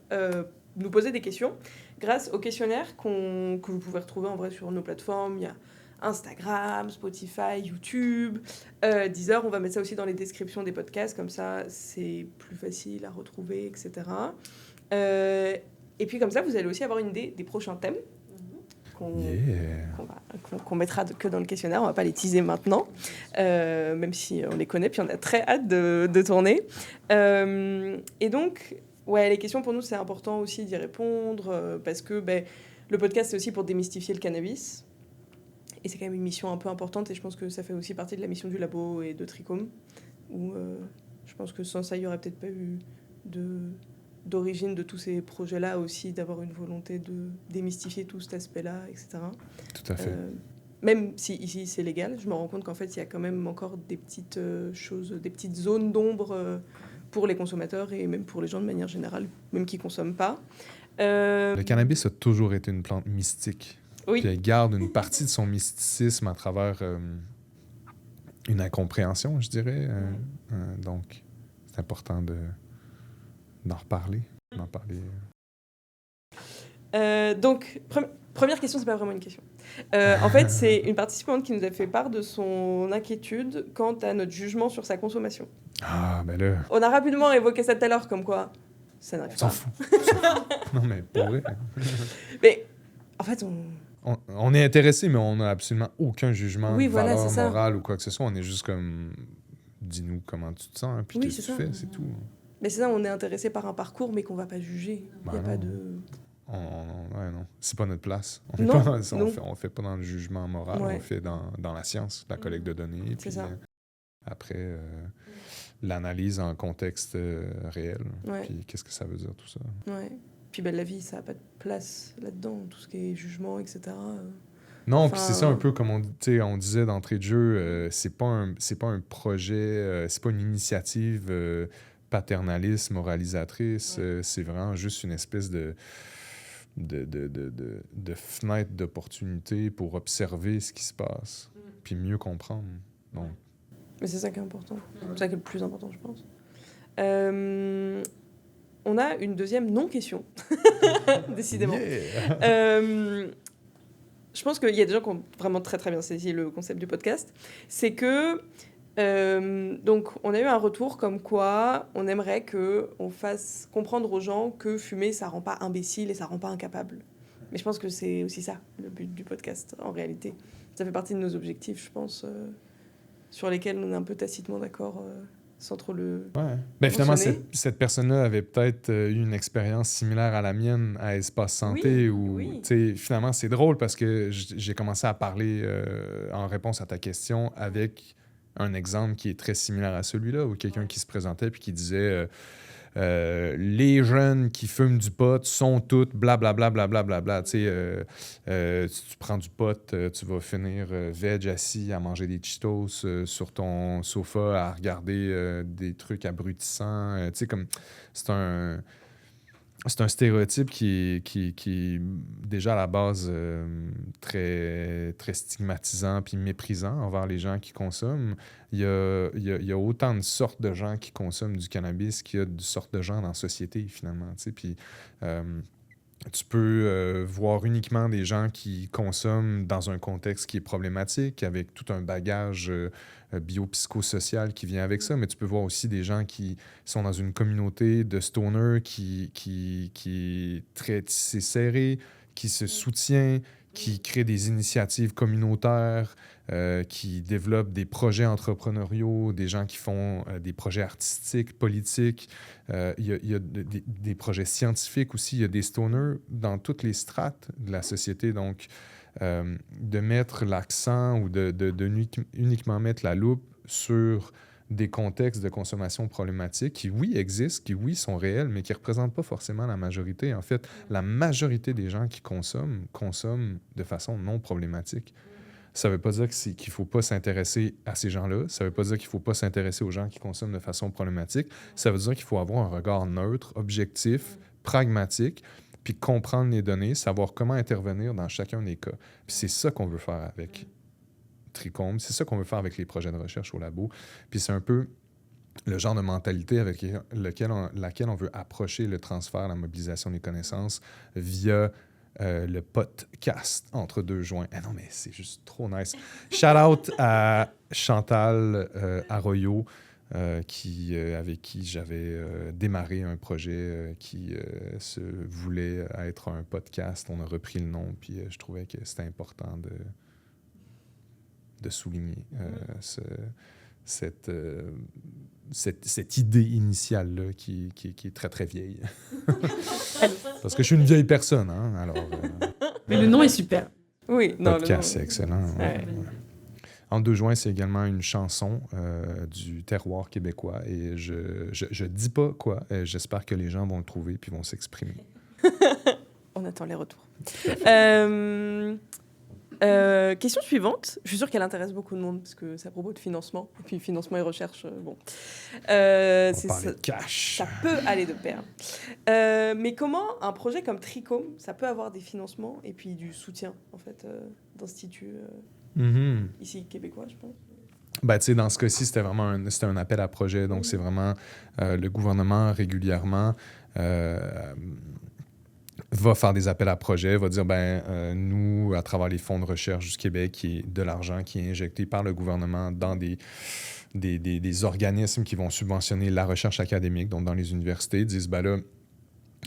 nous poser des questions grâce au questionnaire que vous pouvez retrouver en vrai sur nos plateformes. Il y a Instagram, Spotify, YouTube, Deezer. On va mettre ça aussi dans les descriptions des podcasts, comme ça, c'est plus facile à retrouver, etc. Et puis comme ça, vous allez aussi avoir une idée des prochains thèmes qu'on mettra que dans le questionnaire. On va pas les teaser maintenant, même si on les connaît, puis on a très hâte de tourner. Et donc, ouais, les questions pour nous, c'est important aussi d'y répondre, parce que le podcast, c'est aussi pour démystifier le cannabis. Et c'est quand même une mission un peu importante, et je pense que ça fait aussi partie de la mission du labo et de Tricom, où je pense que sans ça, il n'y aurait peut-être pas eu d'origine de tous ces projets-là aussi, d'avoir une volonté de démystifier tout cet aspect-là, etc. Tout à fait. Même si ici c'est légal, je me rends compte qu'en fait il y a quand même encore des petites choses, des petites zones d'ombre pour les consommateurs et même pour les gens de manière générale, même qui ne consomment pas. Le cannabis a toujours été une plante mystique. Oui. Puis elle garde une partie de son mysticisme à travers une incompréhension, je dirais. Donc, c'est important d'en reparler. Donc, première question, c'est pas vraiment une question. En fait, c'est une participante qui nous a fait part de son inquiétude quant à notre jugement sur sa consommation. Ah, ben là, On a rapidement évoqué ça tout à l'heure, comme quoi ça n'arrive on s'en pas. fout. Non, mais pour vrai. Mais en fait, On est intéressé, mais on n'a absolument aucun jugement Oui, de voilà, valeur c'est ça. morale ou quoi que ce soit. On est juste comme, dis-nous comment tu te sens, puis Oui, qu'est-ce que c'est tu ça. fais, c'est tout. Mais c'est ça, on est intéressé par un parcours, mais qu'on va pas juger. Il n'y a Ben pas non. de... Ouais, non. C'est pas notre place. Non, On fait pas dans le jugement moral, Ouais. on fait dans la science, la collecte de données, C'est puis ça. après l'analyse en contexte réel. Ouais. Puis qu'est-ce que ça veut dire tout ça? Ouais. Puis la vie, ça n'a pas de place là-dedans, tout ce qui est jugement, etc. Non, Enfin, puis c'est ça un peu comme on disait d'entrée de jeu, c'est pas un projet, c'est pas une initiative paternaliste, moralisatrice, c'est vraiment juste une espèce de fenêtre d'opportunité pour observer ce qui se passe, puis mieux comprendre. Donc, Mais c'est ça qui est important. C'est ça qui est le plus important, je pense. on a une deuxième non-question, décidément. Yeah! Je pense qu'il y a des gens qui ont vraiment très très bien saisi le concept du podcast. C'est que, donc, on a eu un retour comme quoi on aimerait qu'on fasse comprendre aux gens que fumer, ça rend pas imbécile et ça rend pas incapable. Mais je pense que c'est aussi ça, le but du podcast, en réalité. Ça fait partie de nos objectifs, je pense, sur lesquels on est un peu tacitement d'accord, sans trop le... Ouais. Ben, finalement, mentionner. cette personne-là avait peut-être eu une expérience similaire à la mienne à Espace Santé. Oui. Finalement, c'est drôle parce que j'ai commencé à parler en réponse à ta question avec un exemple qui est très similaire à celui-là, où quelqu'un qui se présentait puis qui disait les jeunes qui fument du pot sont toutes blablabla, blablabla. Tu prends du pot, tu vas finir veg assis à manger des Cheetos sur ton sofa à regarder des trucs abrutissants. Comme c'est un stéréotype qui est déjà à la base très, très stigmatisant puis méprisant envers les gens qui consomment. Il y a autant de sortes de gens qui consomment du cannabis qu'il y a de sortes de gens dans la société, finalement. Puis tu peux voir uniquement des gens qui consomment dans un contexte qui est problématique, avec tout un bagage biopsychosocial qui vient avec ça, mais tu peux voir aussi des gens qui sont dans une communauté de stoners qui est très tissée serrée, qui se soutient, qui crée des initiatives communautaires, qui développent des projets entrepreneuriaux, des gens qui font des projets artistiques, politiques. Il y a des projets scientifiques aussi. Il y a des stoners dans toutes les strates de la société. Donc, de mettre l'accent ou de uniquement mettre la loupe sur des contextes de consommation problématiques qui, oui, existent, qui, oui, sont réels, mais qui ne représentent pas forcément la majorité. En fait, la majorité des gens qui consomment de façon non problématique. Ça ne veut pas dire qu'il ne faut pas s'intéresser à ces gens-là. Ça ne veut pas dire qu'il ne faut pas s'intéresser aux gens qui consomment de façon problématique. Ça veut dire qu'il faut avoir un regard neutre, objectif, pragmatique, puis comprendre les données, savoir comment intervenir dans chacun des cas. Puis c'est ça qu'on veut faire avec Tricombe, c'est ça qu'on veut faire avec les projets de recherche au labo. Puis c'est un peu le genre de mentalité avec laquelle on veut approcher le transfert, la mobilisation des connaissances via le podcast entre deux joints. Ah non, mais c'est juste trop nice. Shout-out à Chantal Arroyo, avec qui j'avais démarré un projet qui se voulait être un podcast. On a repris le nom, puis je trouvais que c'était important de souligner cette idée initiale-là qui est très, très vieille. Parce que je suis une vieille personne, hein, alors... Mais le nom est super. Oui, non, podcast, c'est excellent. Ouais. En deux joints, c'est également une chanson du terroir québécois. Et je dis pas quoi. J'espère que les gens vont le trouver puis vont s'exprimer. On attend les retours. Question suivante. Je suis sûre qu'elle intéresse beaucoup de monde parce que c'est à propos de financement. Et puis financement et recherche, bon. On va parler de cash. Ça peut aller de pair. Mais comment un projet comme Tricombe, ça peut avoir des financements et puis du soutien, en fait, d'instituts ici québécois, je pense? Ben, tu sais, dans ce cas-ci, c'était vraiment un appel à projet. Donc, c'est vraiment le gouvernement régulièrement va faire des appels à projets, va dire, nous, à travers les fonds de recherche du Québec, qui est de l'argent qui est injecté par le gouvernement dans des organismes qui vont subventionner la recherche académique, donc dans les universités, disent, là,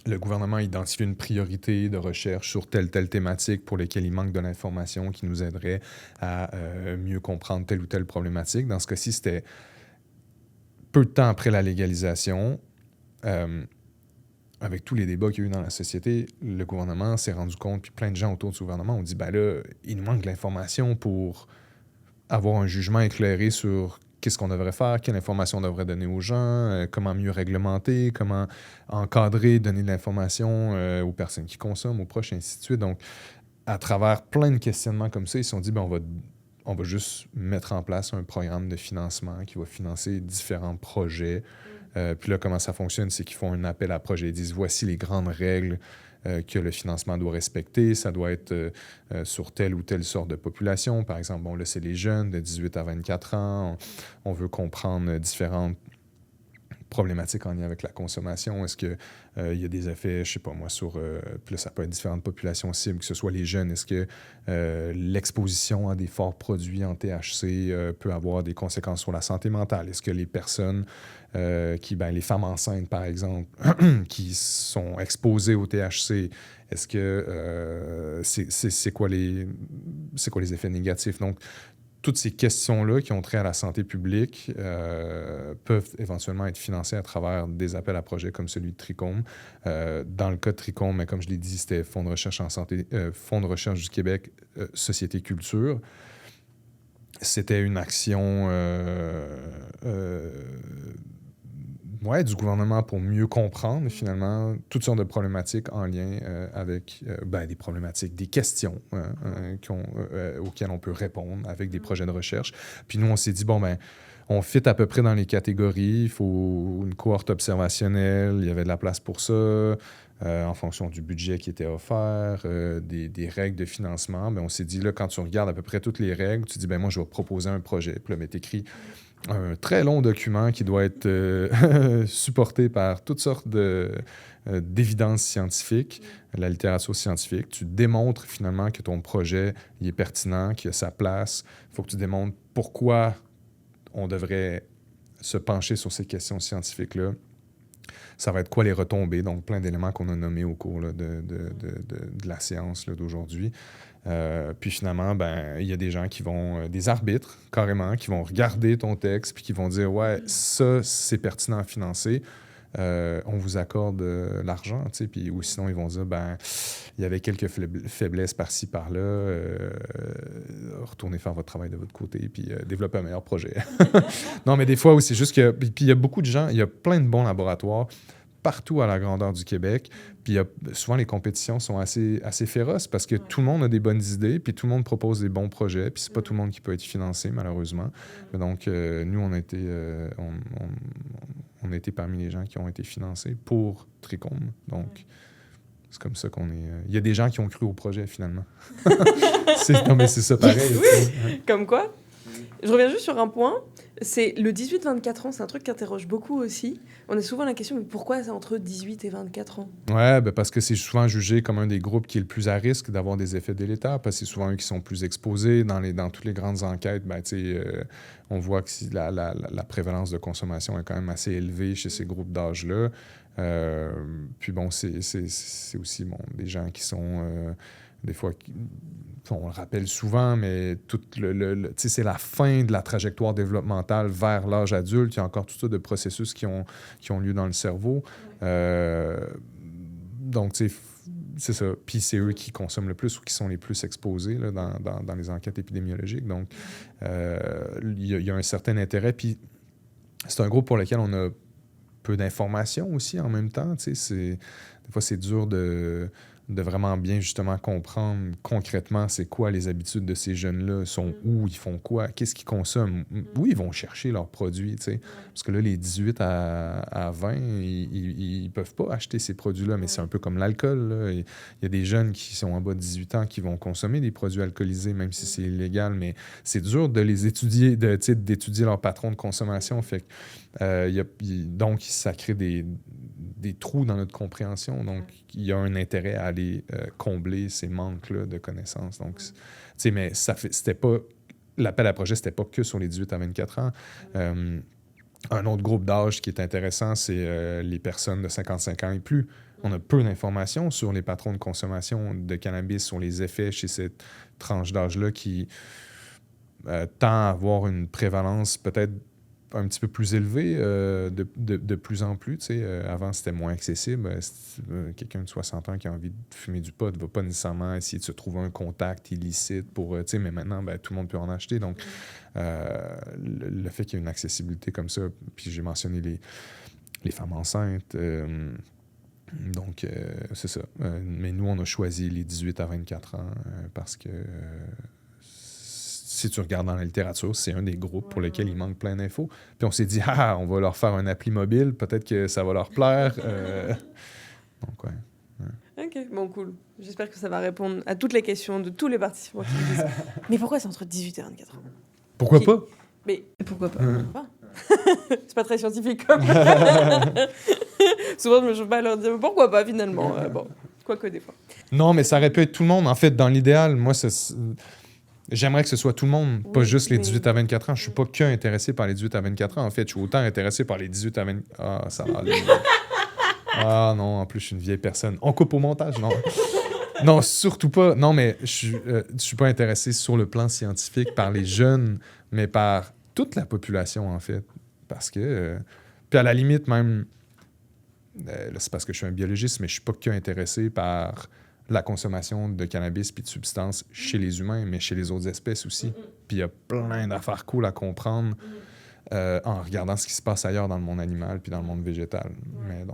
le gouvernement a identifié une priorité de recherche sur telle thématique pour lesquelles il manque de l'information qui nous aiderait à mieux comprendre telle ou telle problématique. Dans ce cas-ci, c'était peu de temps après la légalisation. Avec tous les débats qu'il y a eu dans la société, le gouvernement s'est rendu compte, puis plein de gens autour du gouvernement ont dit, là, il nous manque de l'information pour avoir un jugement éclairé sur qu'est-ce qu'on devrait faire, quelle information on devrait donner aux gens, comment mieux réglementer, comment encadrer, donner de l'information aux personnes qui consomment, aux proches, et ainsi de suite. Donc, à travers plein de questionnements comme ça, ils se sont dit, on va juste mettre en place un programme de financement qui va financer différents projets. Puis là, comment ça fonctionne, c'est qu'ils font un appel à projet. Ils disent, voici les grandes règles que le financement doit respecter. Ça doit être sur telle ou telle sorte de population. Par exemple, là, c'est les jeunes de 18 à 24 ans. On veut comprendre différentes problématiques en lien avec la consommation. Est-ce qu'il y a des effets, je sais pas moi, sur... puis là, ça peut être différentes populations cibles, que ce soit les jeunes. Est-ce que l'exposition à des forts produits en THC peut avoir des conséquences sur la santé mentale? Est-ce que les personnes les femmes enceintes, par exemple, qui sont exposées au THC, est-ce que c'est quoi les effets négatifs? Donc, toutes ces questions-là qui ont trait à la santé publique peuvent éventuellement être financées à travers des appels à projets comme celui de Tricom. Dans le cas de Tricom, mais comme je l'ai dit, c'était Fonds de recherche en santé, Fonds de recherche du Québec, Société Culture. C'était une action du gouvernement pour mieux comprendre, finalement, toutes sortes de problématiques en lien avec des problématiques, des questions auxquelles on peut répondre avec des projets de recherche. Puis nous, on s'est dit, on fit à peu près dans les catégories, il faut une cohorte observationnelle, il y avait de la place pour ça, en fonction du budget qui était offert, des règles de financement. On s'est dit, là, quand tu regardes à peu près toutes les règles, tu dis, moi, je vais proposer un projet. Puis là, t'écris un très long document qui doit être supporté par toutes sortes d'évidences scientifiques, la littérature scientifique. Tu démontres finalement que ton projet il est pertinent, qu'il a sa place. Il faut que tu démontres pourquoi on devrait se pencher sur ces questions scientifiques-là. Ça va être quoi les retombées? Donc, plein d'éléments qu'on a nommés au cours là, de la séance là, d'aujourd'hui. Puis finalement, il y a des gens qui vont, des arbitres carrément, qui vont regarder ton texte puis qui vont dire, ouais, ça, c'est pertinent à financer. On vous accorde l'argent, tu sais, puis ou sinon ils vont dire, il y avait quelques faiblesses par-ci, par-là, retournez faire votre travail de votre côté, puis développer un meilleur projet. Non, mais des fois, oui, c'est juste que, puis il y a beaucoup de gens, il y a plein de bons laboratoires partout à la grandeur du Québec, puis souvent les compétitions sont assez féroces parce que tout le monde a des bonnes idées, puis tout le monde propose des bons projets, puis c'est pas tout le monde qui peut être financé, malheureusement. Donc, nous, on a été parmi les gens qui ont été financés pour Tricom. Donc, c'est comme ça qu'on est... Il y a des gens qui ont cru au projet, finalement. Non, mais c'est ça pareil. Oui, comme quoi. Je reviens juste sur un point. C'est le 18-24 ans, c'est un truc qui interroge beaucoup aussi. On a souvent la question, mais pourquoi c'est entre 18 et 24 ans? Ouais, parce que c'est souvent jugé comme un des groupes qui est le plus à risque d'avoir des effets délétères, parce que c'est souvent eux qui sont plus exposés. Dans toutes les grandes enquêtes, on voit que la prévalence de consommation est quand même assez élevée chez ces groupes d'âge-là. Puis c'est aussi des gens qui sont... des fois, on le rappelle souvent, mais c'est la fin de la trajectoire développementale vers l'âge adulte. Il y a encore tout ça de processus qui ont lieu dans le cerveau. Donc, c'est ça. Puis c'est eux qui consomment le plus ou qui sont les plus exposés là, dans les enquêtes épidémiologiques. Donc, il y a un certain intérêt. Puis c'est un groupe pour lequel on a peu d'informations aussi en même temps. Des fois, c'est dur de vraiment bien, justement, comprendre concrètement c'est quoi les habitudes de ces jeunes-là, sont où, ils font quoi, qu'est-ce qu'ils consomment, où ils vont chercher leurs produits, tu sais. Parce que là, les 18 à 20, ils peuvent pas acheter ces produits-là, mais c'est un peu comme l'alcool, là. Il y a des jeunes qui sont en bas de 18 ans qui vont consommer des produits alcoolisés, même si c'est illégal, mais c'est dur de les étudier, d'étudier leur patron de consommation. Fait que, donc, ça crée des trous dans notre compréhension. Donc, il y a un intérêt à aller combler ces manques-là de connaissances. Donc, mais c'était pas... L'appel à projet, c'était pas que sur les 18 à 24 ans. Un autre groupe d'âge qui est intéressant, c'est les personnes de 55 ans et plus. On a peu d'informations sur les patrons de consommation de cannabis, sur les effets chez cette tranche d'âge-là qui tend à avoir une prévalence peut-être un petit peu plus élevé de plus en plus. Avant, c'était moins accessible. Quelqu'un de 60 ans qui a envie de fumer du pot ne va pas nécessairement essayer de se trouver un contact illicite pour... mais maintenant, tout le monde peut en acheter. Donc, le fait qu'il y ait une accessibilité comme ça, puis j'ai mentionné les femmes enceintes... donc, c'est ça. Mais nous, on a choisi les 18 à 24 ans parce que... si tu regardes dans la littérature, c'est un des groupes pour lesquels il manque plein d'infos. Puis on s'est dit, on va leur faire un appli mobile, peut-être que ça va leur plaire. Donc, ouais. OK, bon, cool. J'espère que ça va répondre à toutes les questions de tous les participants qui me disent « Mais pourquoi c'est entre 18 et 24 ans? » Pourquoi pas? Mais pourquoi pas? C'est pas très scientifique comme. Souvent, je me chauffe pas à leur dire pourquoi pas finalement. Bon, quoique des fois. Non, mais ça aurait pu être tout le monde. En fait, dans l'idéal, moi, j'aimerais que ce soit tout le monde, pas juste les 18 à 24 ans. Je suis pas que intéressé par les 18 à 24 ans. En fait, je suis autant intéressé par les 18 à 20... Ah, ça va aller. Ah non, en plus, je suis une vieille personne. On coupe au montage, non? Non, surtout pas. Non, mais je suis pas intéressé sur le plan scientifique par les jeunes, mais par toute la population, en fait. Parce que... puis à la limite, même... là, c'est parce que je suis un biologiste, mais je suis pas que intéressé par la consommation de cannabis puis de substances chez les humains, mais chez les autres espèces aussi. Puis il y a plein d'affaires cool à comprendre en regardant ce qui se passe ailleurs dans le monde animal puis dans le monde végétal. Mais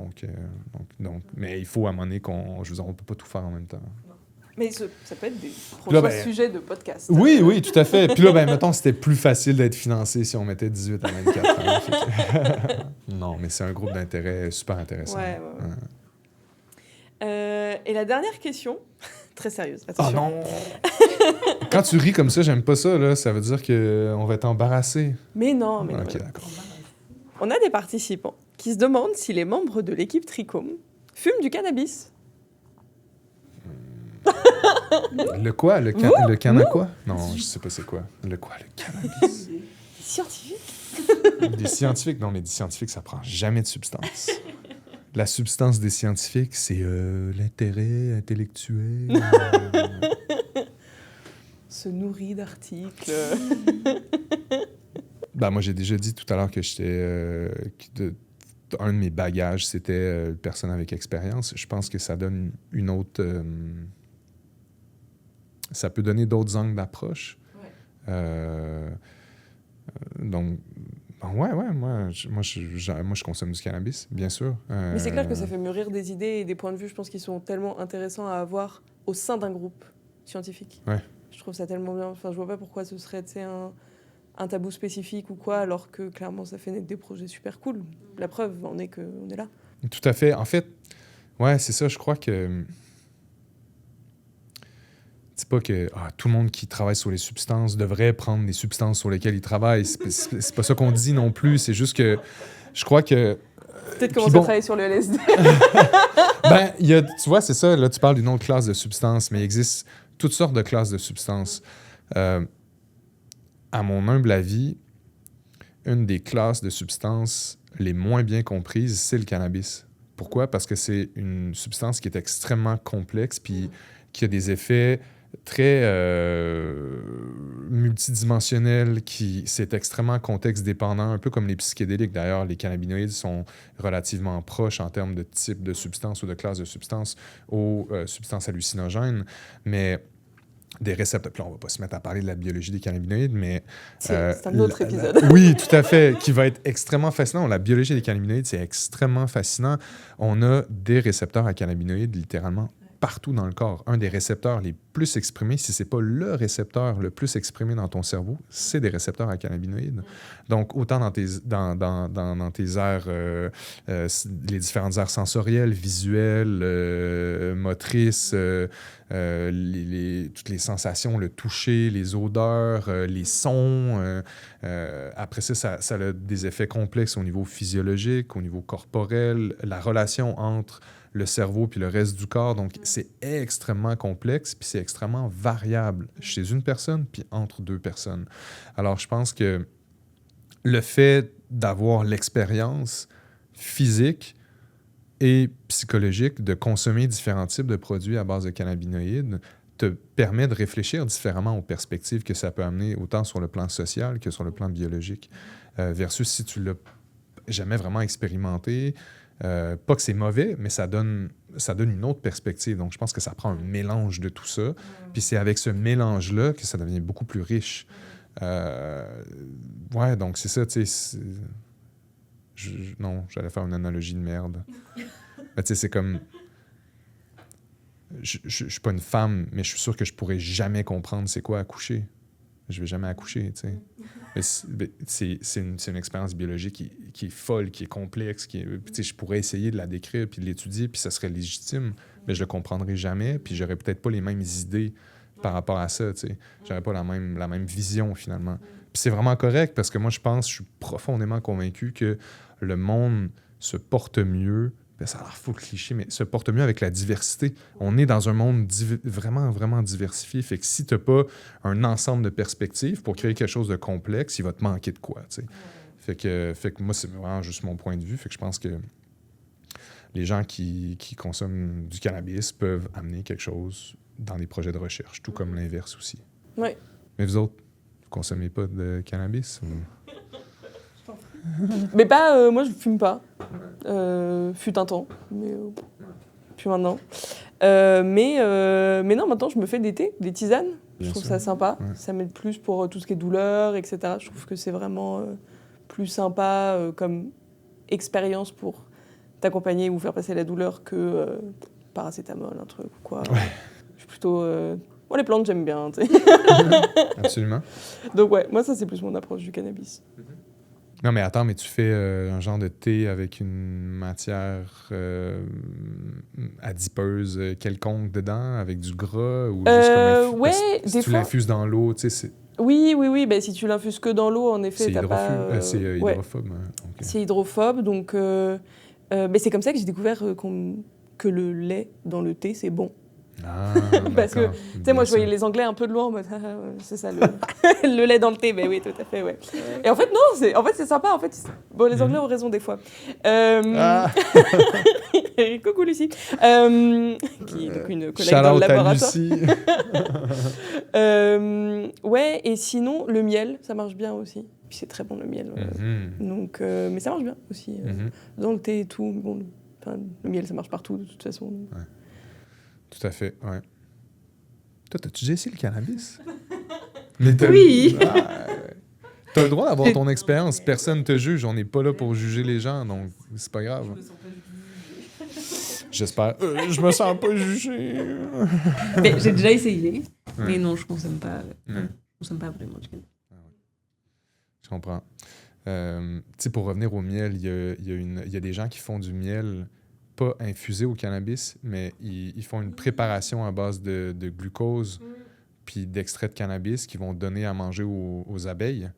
mais il faut à un moment donné on peut pas tout faire en même temps. Mais ça peut être des prochains sujets de podcast. Oui, tout à fait. Puis là, mettons, c'était plus facile d'être financé si on mettait 18 à 24 ans. Non, mais c'est un groupe d'intérêt super intéressant. Ouais. Et la dernière question, très sérieuse, attention. Ah non! Quand tu ris comme ça, j'aime pas ça, là. Ça veut dire qu'on va être embarrassé. Mais non. Ok, d'accord. On a des participants qui se demandent si les membres de l'équipe Trichome fument du cannabis. Le quoi? Le canna quoi? Non, je sais pas c'est quoi. Le quoi? Le cannabis? Des scientifiques? Des scientifiques? Non, mais des scientifiques, ça prend jamais de substance. La substance des scientifiques, c'est l'intérêt intellectuel. Se nourrit d'articles. Moi, j'ai déjà dit tout à l'heure que un de mes bagages, c'était personne avec expérience. Je pense que ça donne une autre... ça peut donner d'autres angles d'approche. Donc, moi, je consomme du cannabis, bien sûr. Mais c'est clair que ça fait mûrir des idées et des points de vue, je pense, qui sont tellement intéressants à avoir au sein d'un groupe scientifique. Ouais. Je trouve ça tellement bien. Enfin, je vois pas pourquoi ce serait un tabou spécifique ou quoi, alors que clairement, ça fait naître des projets super cool. La preuve en est qu'on est là. Tout à fait. En fait, ouais, c'est ça. Je crois que... C'est pas que tout le monde qui travaille sur les substances devrait prendre les substances sur lesquelles il travaille. C'est pas ça qu'on dit non plus. C'est juste que je crois que... Peut-être commencer à travailler sur le LSD. Tu vois, c'est ça. Là, tu parles d'une autre classe de substances, mais il existe toutes sortes de classes de substances. À mon humble avis, une des classes de substances les moins bien comprises, c'est le cannabis. Pourquoi? Parce que c'est une substance qui est extrêmement complexe puis qui a des effets très multidimensionnel, c'est extrêmement contexte dépendant, un peu comme les psychédéliques. D'ailleurs, les cannabinoïdes sont relativement proches en termes de type de substance ou de classe de substance aux substances hallucinogènes, mais des récepteurs. Puis là, on ne va pas se mettre à parler de la biologie des cannabinoïdes, mais... c'est un autre épisode. Oui, tout à fait, qui va être extrêmement fascinant. La biologie des cannabinoïdes, c'est extrêmement fascinant. On a des récepteurs à cannabinoïdes, littéralement, partout dans le corps. Un des récepteurs les plus exprimés, si ce n'est pas le récepteur le plus exprimé dans ton cerveau, c'est des récepteurs à cannabinoïdes. Donc, autant dans tes aires, les différentes aires sensorielles, visuelles, motrices, toutes les sensations, le toucher, les odeurs, les sons. Après ça a des effets complexes au niveau physiologique, au niveau corporel, la relation entre le cerveau puis le reste du corps. Donc, c'est extrêmement complexe puis c'est extrêmement variable chez une personne puis entre deux personnes. Alors, je pense que le fait d'avoir l'expérience physique et psychologique de consommer différents types de produits à base de cannabinoïdes te permet de réfléchir différemment aux perspectives que ça peut amener autant sur le plan social que sur le plan biologique. Versus si tu l'as jamais vraiment expérimenté, pas que c'est mauvais, mais ça donne une autre perspective. Donc, je pense que ça prend un mélange de tout ça. Puis c'est avec ce mélange-là que ça devient beaucoup plus riche. Ouais, donc c'est ça, tu sais. Non, j'allais faire une analogie de merde. Mais tu sais, c'est comme... Je suis pas une femme, mais je suis sûr que je pourrais jamais comprendre c'est quoi accoucher. Je vais jamais accoucher, tu sais. Mais c'est une expérience biologique qui est folle, qui est complexe. Je pourrais essayer de la décrire puis de l'étudier, puis ça serait légitime, mais je le comprendrai jamais, puis j'aurais peut-être pas les mêmes idées par rapport à ça, tu sais. J'aurais pas la même vision, finalement. c'est vraiment correct parce que moi, je suis profondément convaincu que le monde se porte mieux. Ben, ça a l'air faux cliché, mais se porte mieux avec la diversité. On est dans un monde vraiment, vraiment diversifié. Fait que si tu n'as pas un ensemble de perspectives pour créer quelque chose de complexe, il va te manquer de quoi, tu sais. Fait que moi, c'est vraiment juste mon point de vue. Fait que je pense que les gens qui consomment du cannabis peuvent amener quelque chose dans les projets de recherche, tout comme l'inverse aussi. Oui. Mais vous autres, vous consommez pas de cannabis? Ou... Mais pas, moi je fume pas. Fut un temps, mais plus maintenant. Mais non, maintenant je me fais des thés, des tisanes. Je trouve ça sympa. Ouais. Ça m'aide plus pour tout ce qui est douleur, etc. Je trouve que c'est vraiment plus sympa comme expérience pour t'accompagner ou faire passer la douleur que paracétamol, un truc ou quoi. Ouais. Je suis plutôt... Moi, les plantes, j'aime bien. Absolument. Donc ouais, moi ça c'est plus mon approche du cannabis. Non, mais attends, mais tu fais un genre de thé avec une matière adipeuse quelconque dedans, avec du gras ou juste comme ouais, si tu l'infuses dans l'eau, tu sais, c'est... Oui. Ben, si tu l'infuses que dans l'eau, en effet, c'est t'as pas... c'est hydrophobe. Ouais. Okay. C'est hydrophobe, donc... mais c'est comme ça que j'ai découvert que le lait dans le thé, c'est bon. Ah, parce que, tu sais, moi, je voyais les Anglais un peu de loin en mode, c'est ça, le lait dans le thé. Ben oui, tout à fait, ouais. Et en fait, non, c'est sympa. En fait, bon, les Anglais ont raison des fois. Coucou Lucie, qui est donc une collègue dans le laboratoire. Ouais, et sinon, le miel, ça marche bien aussi. Puis c'est très bon le miel. Donc, mais ça marche bien aussi. Dans le thé et tout. Bon, le miel, ça marche partout de toute façon. Ouais. Tout à fait, ouais. Toi, t'as-tu déjà essayé le cannabis? Oui! T'as le droit d'avoir ton expérience. Personne ne te juge. On n'est pas là pour juger les gens, donc c'est pas grave. Je me sens pas jugé. J'espère. Je me sens pas jugé. Mais j'ai déjà essayé, mais non, je consomme pas. Je consomme pas vraiment du cannabis. Je comprends. Tu sais, pour revenir au miel, il y a des gens qui font du miel pas infusé au cannabis, mais ils font une préparation à base de glucose puis d'extrait de cannabis qu'ils vont donner à manger aux abeilles.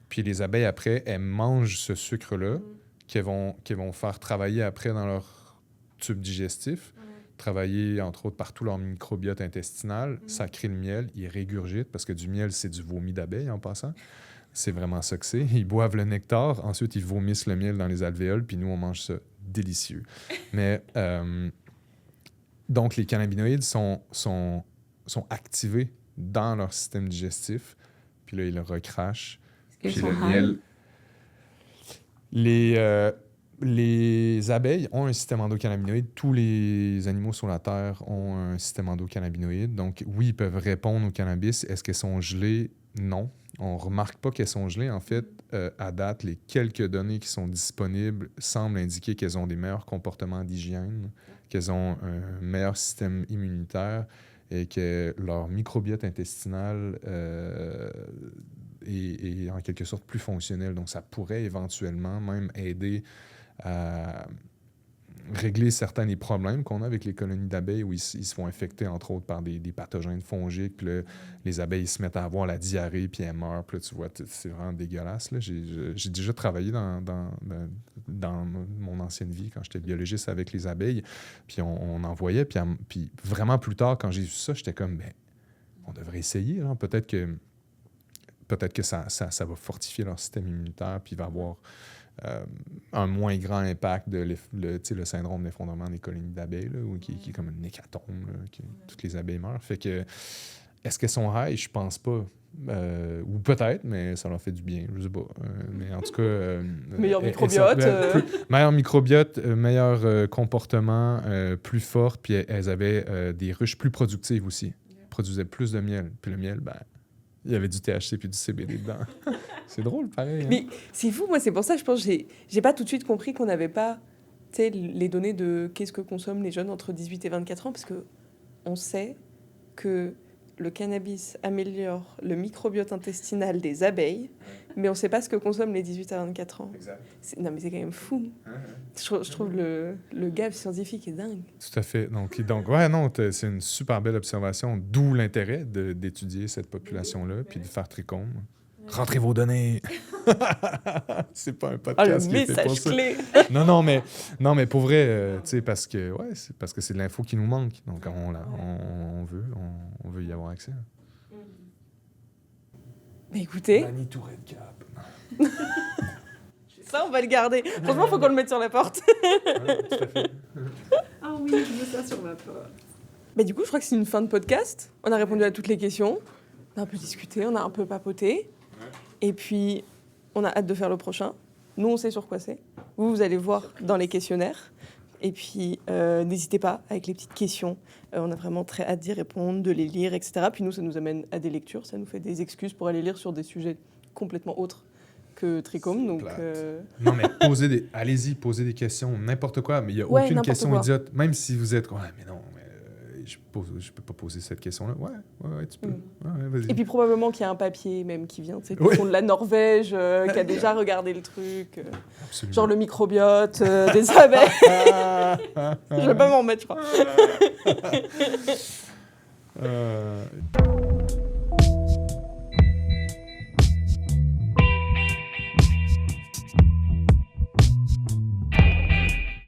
Puis les abeilles, après, elles mangent ce sucre-là qu'elles vont faire travailler après dans leur tube digestif, travailler, entre autres, par tout leur microbiote intestinal. Ça crée le miel, ils régurgitent, parce que du miel, c'est du vomi d'abeille, en passant. C'est vraiment ça que c'est. Ils boivent le nectar, ensuite, ils vomissent le miel dans les alvéoles, puis nous, on mange ça. Délicieux. Mais donc, les cannabinoïdes sont activés dans leur système digestif, puis là, ils le recrachent. Puis le miel... Les abeilles ont un système endocannabinoïde. Tous les animaux sur la Terre ont un système endocannabinoïde. Donc, oui, ils peuvent répondre au cannabis. Est-ce qu'elles sont gelées? Non. On ne remarque pas qu'elles sont gelées. En fait, à date, les quelques données qui sont disponibles semblent indiquer qu'elles ont des meilleurs comportements d'hygiène, qu'elles ont un meilleur système immunitaire et que leur microbiote intestinal est en quelque sorte plus fonctionnel. Donc, ça pourrait éventuellement même aider à régler certains des problèmes qu'on a avec les colonies d'abeilles où ils se font infecter, entre autres, par des pathogènes fongiques. Puis là, les abeilles se mettent à avoir la diarrhée, puis elles meurent. Puis là, tu vois, c'est vraiment dégueulasse. Là. J'ai déjà travaillé dans mon ancienne vie, quand j'étais biologiste avec les abeilles. Puis on en voyait. Puis vraiment plus tard, quand j'ai vu ça, j'étais comme, ben, on devrait essayer. Hein. Peut-être que ça va fortifier leur système immunitaire, puis il va avoir un moins grand impact de le syndrome d'effondrement des colonies d'abeilles, là, qui est comme une hécatombe, là, toutes les abeilles meurent. Fait que, est-ce qu'elles sont high? Je pense pas. Ou peut-être, mais ça leur fait du bien, je sais pas. Mais en tout cas... meilleur microbiote. Meilleur microbiote, meilleur comportement, plus fort, puis elles avaient des ruches plus productives aussi. Produisaient plus de miel. Puis le miel, ben... il y avait du THC puis du CBD dedans. C'est drôle, pareil. Hein? Mais c'est fou, moi, c'est pour ça que je pense que j'ai pas tout de suite compris qu'on n'avait pas les données de qu'est-ce que consomment les jeunes entre 18 et 24 ans, parce qu'on sait que le cannabis améliore le microbiote intestinal des abeilles, mais on ne sait pas ce que consomment les 18 à 24 ans. Exact. Non, mais c'est quand même fou. Je trouve le gap scientifique est dingue. Tout à fait. Donc ouais, non, c'est une super belle observation, d'où l'intérêt d'étudier cette population-là, puis de faire tricôme. Rentrez vos données. C'est pas un Ah, le podcast qui est fait pour message ça. clé. Non, mais pour vrai, tu sais, parce que c'est de l'info qui nous manque. Donc, on veut y avoir accès. Mais écoutez, Mani Tourette Cap. ça, on va le garder. Franchement, faut qu'on le mette sur la porte. Ouais, tout à fait. Ah oui, je veux ça sur ma porte. Mais du coup, je crois que c'est une fin de podcast. On a répondu à toutes les questions. On a un peu discuté, on a un peu papoté. Et puis, on a hâte de faire le prochain. Nous, on sait sur quoi c'est. Vous allez voir dans les questionnaires. Et puis, n'hésitez pas avec les petites questions. On a vraiment très hâte d'y répondre, de les lire, etc. Puis nous, ça nous amène à des lectures. Ça nous fait des excuses pour aller lire sur des sujets complètement autres que Tricom. Donc, Non, mais allez-y, posez des questions, n'importe quoi. Mais il n'y a Ouais, aucune n'importe question quoi. idiote. Même si vous êtes... Ouais, mais non, je peux pas poser cette question-là. Ouais, tu peux. Mm. Ouais, vas-y. Et puis probablement qu'il y a un papier même qui vient, tu sais, Ouais. de la Norvège, qui a déjà regardé le truc. Absolument. Genre le microbiote des abeilles. Je vais pas m'en remettre, je crois.